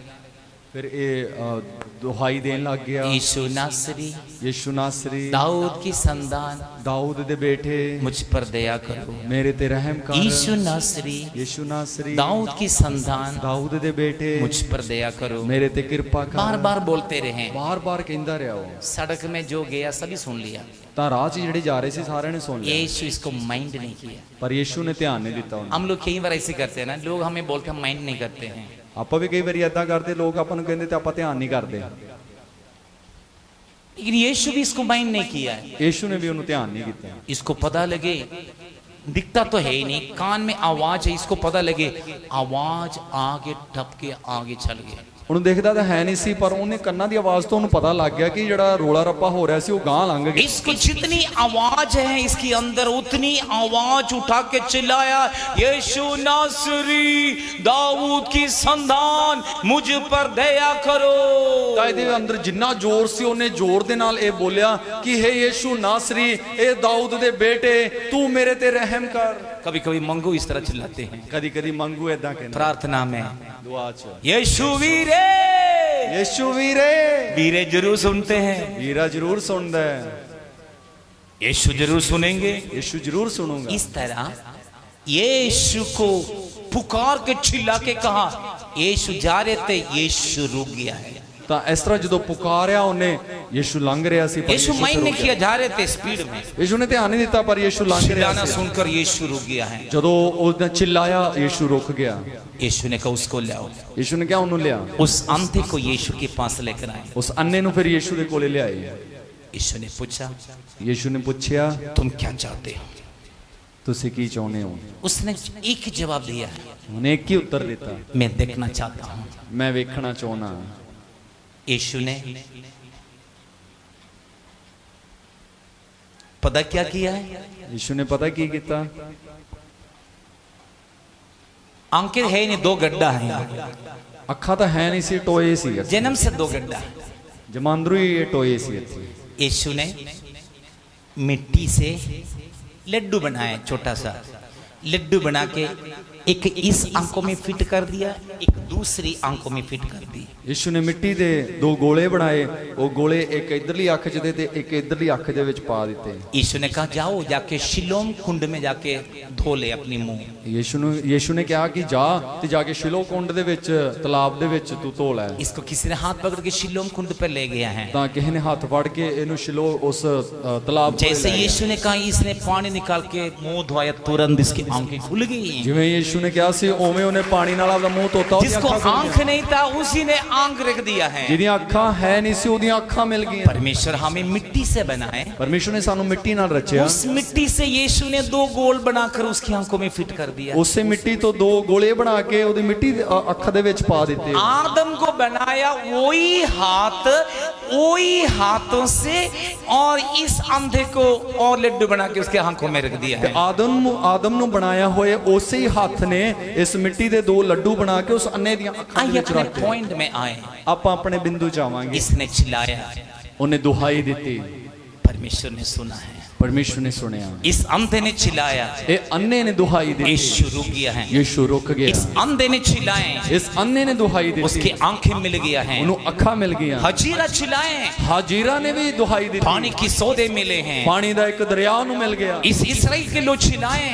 ਫਿਰ ਇਹ ਦੁਹਾਈ ਦੇਣ ਲੱਗ ਗਿਆ। यीशु नासरी ਯਿਸੂ ਨਾਸਰੀ दाऊद की संतान ਦਾਊਦ ਦੇ ਬੇਟੇ मुझ पर दया करो। ਮੇਰੇ ਤੇ ਰਹਿਮ ਕਰ। यीशु नासरी ਯਿਸੂ ਨਾਸਰੀ दाऊद की संतान ਦਾਊਦ ਦੇ ਬੇਟੇ मुझ पर दया करो। ਮੇਰੇ ਤੇ ਕਿਰਪਾ ਕਰ। बार बार बोलते रहे। ਬਾਰ-ਬਾਰ ਕਹਿੰਦਾ ਰਿਹਾ ਉਹ। सड़क में जो गया सभी सुन लिया, ਤਾਂ ਰਾਹ 'ਚ ਜਿਹੜੇ ਜਾ ਰਹੇ ਸੀ ਸਾਰਿਆਂ ਨੇ ਸੁਣ ਲਿਆ, यीशु इसको माइंड नहीं किया। ਪਰ ਯਿਸੂ ਨੇ ਧਿਆਨ ਨਹੀਂ ਦਿੱਤਾ ਉਹਨੂੰ। हम लोग कई बार ऐसे करते हैं ना, लोग हमें बोलते हैं माइंड नहीं करते हैं। ਆਪਾਂ ਵੀ ਕਈ ਵਾਰੀ ਏਦਾਂ ਕਰਦੇ, ਲੋਕ ਆਪਾਂ ਨੂੰ ਕਹਿੰਦੇ ਤੇ ਆਪਾਂ ਧਿਆਨ ਨਹੀਂ ਕਰਦੇ। लेकिन यीशु भी इसको माइंड नहीं किया है। ਯਿਸੂ ਨੇ ਵੀ ਉਹਨੂੰ ਧਿਆਨ ਨਹੀਂ ਕੀਤਾ। इसको पता लगे, दिखता तो है ही नहीं, कान में आवाज है, इसको पता लगे, आवाज आगे टप के आगे चल गया। ਉਹਨੂੰ ਦਿਖਦਾ ਤਾਂ ਹੈ ਨਹੀਂ ਸੀ, ਪਰ ਉਹਨੇ ਕੰਨਾਂ ਦੀ ਆਵਾਜ਼ ਤੋਂ ਉਹਨੂੰ ਪਤਾ ਲੱਗ ਗਿਆ ਕਿ ਜਿਹੜਾ ਰੋਲਾ ਰੱਪਾ ਹੋ ਰਿਹਾ ਸੀ ਉਹ ਗਾਂ ਲੰਘ ਗਿਆ। इसको जितनी आवाज है इसके अंदर उतनी आवाज उठा के चिल्लाया, यीशु नासरी दाऊद की संतान मुझ पर दया करो। ਤਾਂ ਇਹਦੇ ਅੰਦਰ ਜਿੰਨਾ ਜ਼ੋਰ ਸੀ ਉਹਨੇ ਜ਼ੋਰ ਦੇ ਨਾਲ ਇਹ ਬੋਲਿਆ ਕਿ ਹੇ ਯਿਸੂ ਨਾਸਰੀ, ਇਹ ਦਾਊਦ ਦੇ ਬੇਟੇ, ਤੂੰ ਮੇਰੇ ਤੇ ਰਹਿਮ ਕਰ। कभी कभी मंगू इस तरह चिल्लाते हैं ਕਦੀ ਕਦੀ ਮੰਗੂ ਏਦਾਂ ਕਹਿੰਦਾ प्रार्थना में, ਦੁਆ 'ਚ, यीशु वीरे। ਯਿਸੂ ਵੀਰੇ। वीरे जरूर सुनते हैं, ਵੀਰਾ ਜ਼ਰੂਰ ਸੁਣਦਾ ਹੈ, यीशु जरूर सुनेंगे। ਯਿਸੂ ਜ਼ਰੂਰ ਸੁਣੂਗਾ। इस तरह यीशु को पुकार के चिल्ला के कहा, यीशु जा रहे थे, यीशु रुक गया है। ਤਾਂ ਇਸ ਤਰ੍ਹਾਂ ਜਦੋਂ ਪੁਕਾਰਿਆ ਉਹਨੇ, ਯਿਸੂ ਲੰਘ ਰਿਹਾ ਸੀ ਪਰ यीशु ਯਿਸੂ माइंड नहीं ਰੁਕ किया, ਗਿਆ। जा रहे थे स्पीड में, ਯਿਸੂ ਨੇ ਧਿਆਨ ਨਹੀਂ ਦਿੱਤਾ ਪਰ ਯਿਸੂ ਲੰਘ ਰਿਹਾ चिल्लाना ਸੀ। सुनकर यीशु रुक गया है। ਜਦੋਂ ਉਹਨੇ ਚਿल्लाया ਯਿਸੂ ਰੁਕ ਗਿਆ। यीशु ने कहा उसको ले आओ। ਯਿਸੂ ਨੇ ਕਿਹਾ ਉਹਨੂੰ ਲਿਆ। उस अंधे को यीशु के पास लेकर आए। ਉਸ ਅੰਨੇ ਨੂੰ ਫਿਰ ਯਿਸੂ ਦੇ ਕੋਲੇ ਲਿਆਏ। यीशु ने पूछा, ਯਿਸੂ ਨੇ ਪੁੱਛਿਆ तुम क्या चाहते हो? ਤੁਸੀਂ ਕੀ ਚਾਹੁੰਦੇ ਹੋ? उसने एक ही जवाब दिया, ਉਹਨੇ ਇੱਕ ਹੀ ਉੱਤਰ ਦਿੱਤਾ, मैं देखना चाहता हूँ। ਮੈਂ ਵੇਖਣਾ ਚਾਹੁੰਦਾ। यीशु ने पता क्या किया है? यीशु ने पता की कीता? आंखें है नहीं, 2 गड्ढा है। ਅੱਖਾਂ ਤਾਂ ਹੈ ਨਹੀਂ ਸੀ, ਟੋਏ ਸੀ। जन्म से 2 गड्ढा। ਜਮਾਂਦਰੂ ਹੀ ਇਹ ਟੋਏ ਸੀ ਇੱਥੇ। यीशु ने मिट्टी से लड्डू बनाया, छोटा सा लड्डू बना के एक इस आंखों में फिट कर दिया, एक दूसरी आंखों में फिट कर दी। ਯੀਸ਼ੂ ਨੇ ਮਿੱਟੀ ਦੇ 2 ਗੋਲੇ ਬਣਾਏ, ਉਹ ਗੋਲੇ ਇੱਕ ਇਧਰਲੀ ਅੱਖ 'ਚ ਦੇ ਤੇ ਇੱਕ ਇਧਰਲੀ ਅੱਖ ਦੇ ਵਿੱਚ ਪਾ ਦਿੱਤੇ। यीशु ने कहा जाओ जाके शिलोम कुंड में जाके धो ले अपनी मुंह। ਯੀਸ਼ੂ ਨੇ ਕਿਹਾ ਕਿ ਜਾ ਤੇ ਜਾ ਕੇ ਸ਼ਿਲੋ ਕੁੰਡ ਦੇ ਵਿੱਚ, ਤਲਾਬ ਦੇ ਵਿੱਚ ਤੂੰ ਧੋ ਲੈ। इसको किसी ने हाथ पकड़ के शिलोम कुंड पर ले गया है। ਤਾਂ ਕਿਸੇ ਨੇ ਹੱਥ ਫੜ ਕੇ ਇਹਨੂੰ ਸ਼ਿਲੋ ਉਸ ਤਲਾਬ ਕੋਲ जैसे ਲੈ ਗਿਆ। यीशु ने कहा, इसने पानी निकाल के मुंह धोया, तुरंत इसकी आंखें खुल गई। ਜਿਵੇਂ ਯੀਸ਼ੂ ਨੇ ਕਿਹਾ ਸੀ ਉਵੇਂ ਉਹਨੇ ਪਾਣੀ ਨਾਲ ਆਪਦਾ ਮੂੰਹ ਧੋਤਾ, ਉਹਦੀਆਂ जिसको ਅੱਖਾਂ ਖੁੱਲ आंख ਗਈਆਂ। नहीं था उसी ने आंख रख दिया है। ਜਿਹਦੀਆਂ ਅੱਖਾਂ ਹੈ ਨਹੀਂ ਸੀ ਉਹਦੀਆਂ ਅੱਖਾਂ ਮਿਲ ਗਈਆਂ। परमेश्वर हमें मिट्टी से बनाए, ਪਰਮੇਸ਼ਰ ਨੇ ਸਾਨੂੰ ਮਿੱਟੀ ਨਾਲ ਰਚਿਆ। उस मिट्टी से यीशु ने 2 गोल बनाकर उसकी आंखों में फिट कर दिया। ਉਸੇ ਮਿੱਟੀ ਤੋਂ 2 ਗੋਲੇ ਬਣਾ ਕੇ ਉਹਦੀ ਮਿੱਟੀ ਦੇ ਅੱਖ ਦੇ ਵਿੱਚ ਪਾ ਦਿੱਤੇ। आदम को बनाया वही हाथों से, और इस अंधे को और लड्डू बना के उसके आंखों में रख दिया ਤੇ है। ਆਦਮ ਨੂੰ ਬਣਾਇਆ ਹੋਏ ਉਸੇ ਹੀ ਹੱਥ ਨੇ ਇਸ ਮਿੱਟੀ ਦੇ 2 ਲੱਡੂ ਬਣਾ ਕੇ ਉਸ ਅੰਨੇ ਦੀਆਂ ਅੱਖਾਂ ਦੇ आइए ਵਿੱਚ अपने ਰੱਖੇ। पॉइंट में आए। ਆਪਾਂ ਆਪਣੇ ਬਿੰਦੂ ਜਾਵਾਂਗੇ। इसने चिल्लाया, ਉਹਨੇ ਦੁਹਾਈ ਦਿੱਤੀ, परमेश्वर ने सुना है। ਪਰਮੇਸ਼ਰ ਨੇ ਸੁਣਿਆ। इस अंधे ने चिल्लाया, ਇਹ ਅੰਨੇ ਨੇ ਦੁਹਾਈ ਦਿੱਤੀ, यीशु रुक गया है। ਯੀਸ਼ੂ ਰੁਕ ਗਿਆ। इस अंधे ने चिल्लाए, ਇਸ ਅੰਨੇ ਨੇ ਦੁਹਾਈ उसकी ਦਿੱਤੀ, आंखें मिल गया है। ਉਹਨੂੰ ਅੱਖਾਂ ਮਿਲ ਗਈਆਂ। हजीरा चिल्लाए, ਹਾਜੀਰਾ ਨੇ ਵੀ ਦੁਹਾਈ ਦਿੱਤੀ, पानी की सौदे मिले हैं। ਪਾਣੀ ਦਾ ਇੱਕ ਦਰਿਆ ਉਹਨੂੰ ਮਿਲ ਗਿਆ। इस इसराइल के लोग चिल्लाए,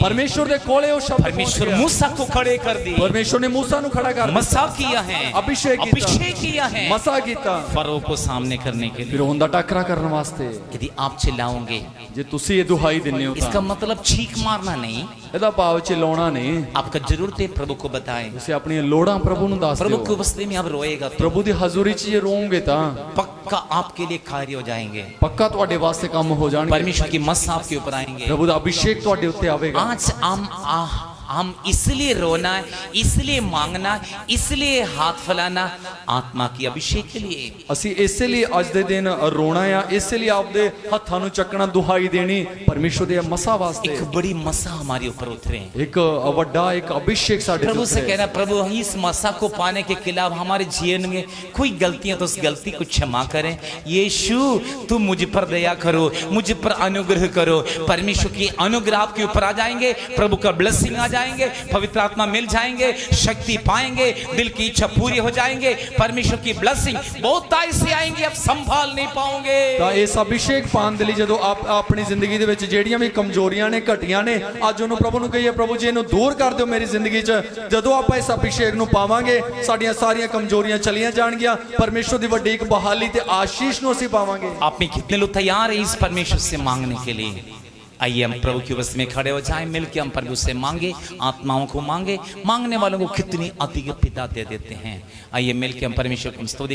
ਪਰਮੇਸ਼ਰ ਦੇ ਕੋਲੇ ਉਹ ਸ਼ਬਦ ਪਹੁੰਚ परमेश्वर ਗਿਆ। मूसा को खड़े कर दिए, ਪਰਮੇਸ਼ਰ ਨੇ ਮੂਸਾ ਨੂੰ ਖੜਾ ਕਰ ਦਿੱਤਾ, मसा किया है, ਅਭਿਸ਼ੇਕ अभिषेक किया है ਮਸਾ ਕੀਤਾ, फरो को सामने करने के ਫਿਰ लिए। ਉਹਦਾ ਟੱਕਰਾ ਕਰਨ ਵਾਸਤੇ। यदि आप चिल्लाओगे, ਜੇ ਤੁਸੀਂ ਇਹ ਦੁਹਾਈ ਦਿੰਦੇ ਹੋ इसका ਤਾਂ मतलब चीख मारना नहीं, ਇਹਦਾ ਭਾਵ ਚਿਲਾਉਣਾ ਨਹੀਂ। आपका जरूरत है प्रभु को बताएं। ਤੁਸੀਂ ਆਪਣੀਆਂ ਲੋੜਾਂ ਪ੍ਰਭੂ ਨੂੰ ਦੱਸ प्रभु की ਦਿਓ। उपस्थिति में आप रोएगा तो ਪ੍ਰਭੂ ਦੀ ਹਜ਼ੂਰੀ 'ਚ ਜੇ ਰੋਵੋਗੇ ਤਾਂ पक्का आपके लिए कार्य हो जाएंगे। ਪੱਕਾ ਤੁਹਾਡੇ ਵਾਸਤੇ ਕੰਮ ਹੋ ਜਾਣਗੇ। परमेश्वर की मस आपके ऊपर आएंगे। ਪ੍ਰਭੂ ਦਾ ਅਭਿਸ਼ੇਕ ਤੁਹਾਡੇ ਉੱਤੇ ਆਵੇਗਾ। आज हम इसलिए रोना, इसलिए मांगना, इसलिए हाथ फैलाना आत्मा की अभिषेक के लिए। ਅਸੀਂ ਇਸੇ ਲਈ ਅੱਜ ਦੇ ਦਿਨ ਰੋਣਾ ਆ, ਇਸੇ ਲਈ ਆਪਦੇ ਹੱਥਾਂ ਨੂੰ ਚੱਕਣਾ, ਦੁਹਾਈ ਦੇਣੀ ਪਰਮੇਸ਼ਰ ਦੇ ਮਸਾ ਵਾਸਤੇ। एक बड़ी मसा हमारे ऊपर उतरे। ਇੱਕ ਵੱਡਾ ਇੱਕ ਅਭਿਸ਼ੇਕ ਸਾਡੇ प्रभु से ਉੱਤੇ कहना, प्रभु इस मसा को पाने के खिलाफ हमारे जीवन में कोई गलतियां तो उस गलती को क्षमा करें। यीशु तुम मुझ पर दया करो, मुझ पर अनुग्रह करो। परमेश्वर की अनुग्रह आपके ऊपर आ जाएंगे, प्रभु का ब्लेसिंग आ जाएंगे, पवित्र आत्मा मिल जाएंगे, शक्ति पाएंगे, दिल की इच्छा पूरी हो जाएंगे। परमेश्वर की ब्लेसिंग बहुत ऐसे आएंगे आप संभाल नहीं पाओगे। ਤਾਂ ਇਸ ਅਭਿਸ਼ੇਕ ਪਾਉਣ ਦੇ ਲਈ ਜਦੋਂ ਆਪ ਆਪਣੀ ਜ਼ਿੰਦਗੀ ਦੇ ਵਿੱਚ ਜਿਹੜੀਆਂ ਵੀ ਕਮਜ਼ੋਰੀਆਂ ਨੇ, ਘਟੀਆਂ ਨੇ, ਅੱਜ ਉਹਨੂੰ ਪ੍ਰਭੂ ਨੂੰ ਕਹੀਏ, ਪ੍ਰਭੂ ਜੀ ਇਹਨੂੰ ਦੂਰ ਕਰ ਦਿਓ ਮੇਰੀ ਜ਼ਿੰਦਗੀ 'ਚ। ਜਦੋਂ ਆਪਾਂ ਇਸ ਅਭਿਸ਼ੇਕ ਨੂੰ ਪਾਵਾਂਗੇ ਸਾਡੀਆਂ ਸਾਰੀਆਂ ਕਮਜ਼ੋਰੀਆਂ ਚਲੀਆਂ ਜਾਣਗੀਆਂ। ਪਰਮੇਸ਼ਰ ਦੀ ਵੱਡੀ ਇੱਕ ਬਹਾਲੀ ਤੇ ਆਸ਼ੀਸ਼ ਨੂੰ ਅਸੀਂ ਪਾਵਾਂਗੇ। आप में कितने लोग तैयार हैं इस परमेश्वर से मांगने के लिए? आइए हम प्रभु की उपस्थिति में खड़े हो जाएं, मिलकर हम प्रभु से मांगे, आत्माओं को मांगे, मांगने वालों को कितनी अधिक पिता दे देते हैं। आइए मिलकर हम परमेश्वर को स्तुति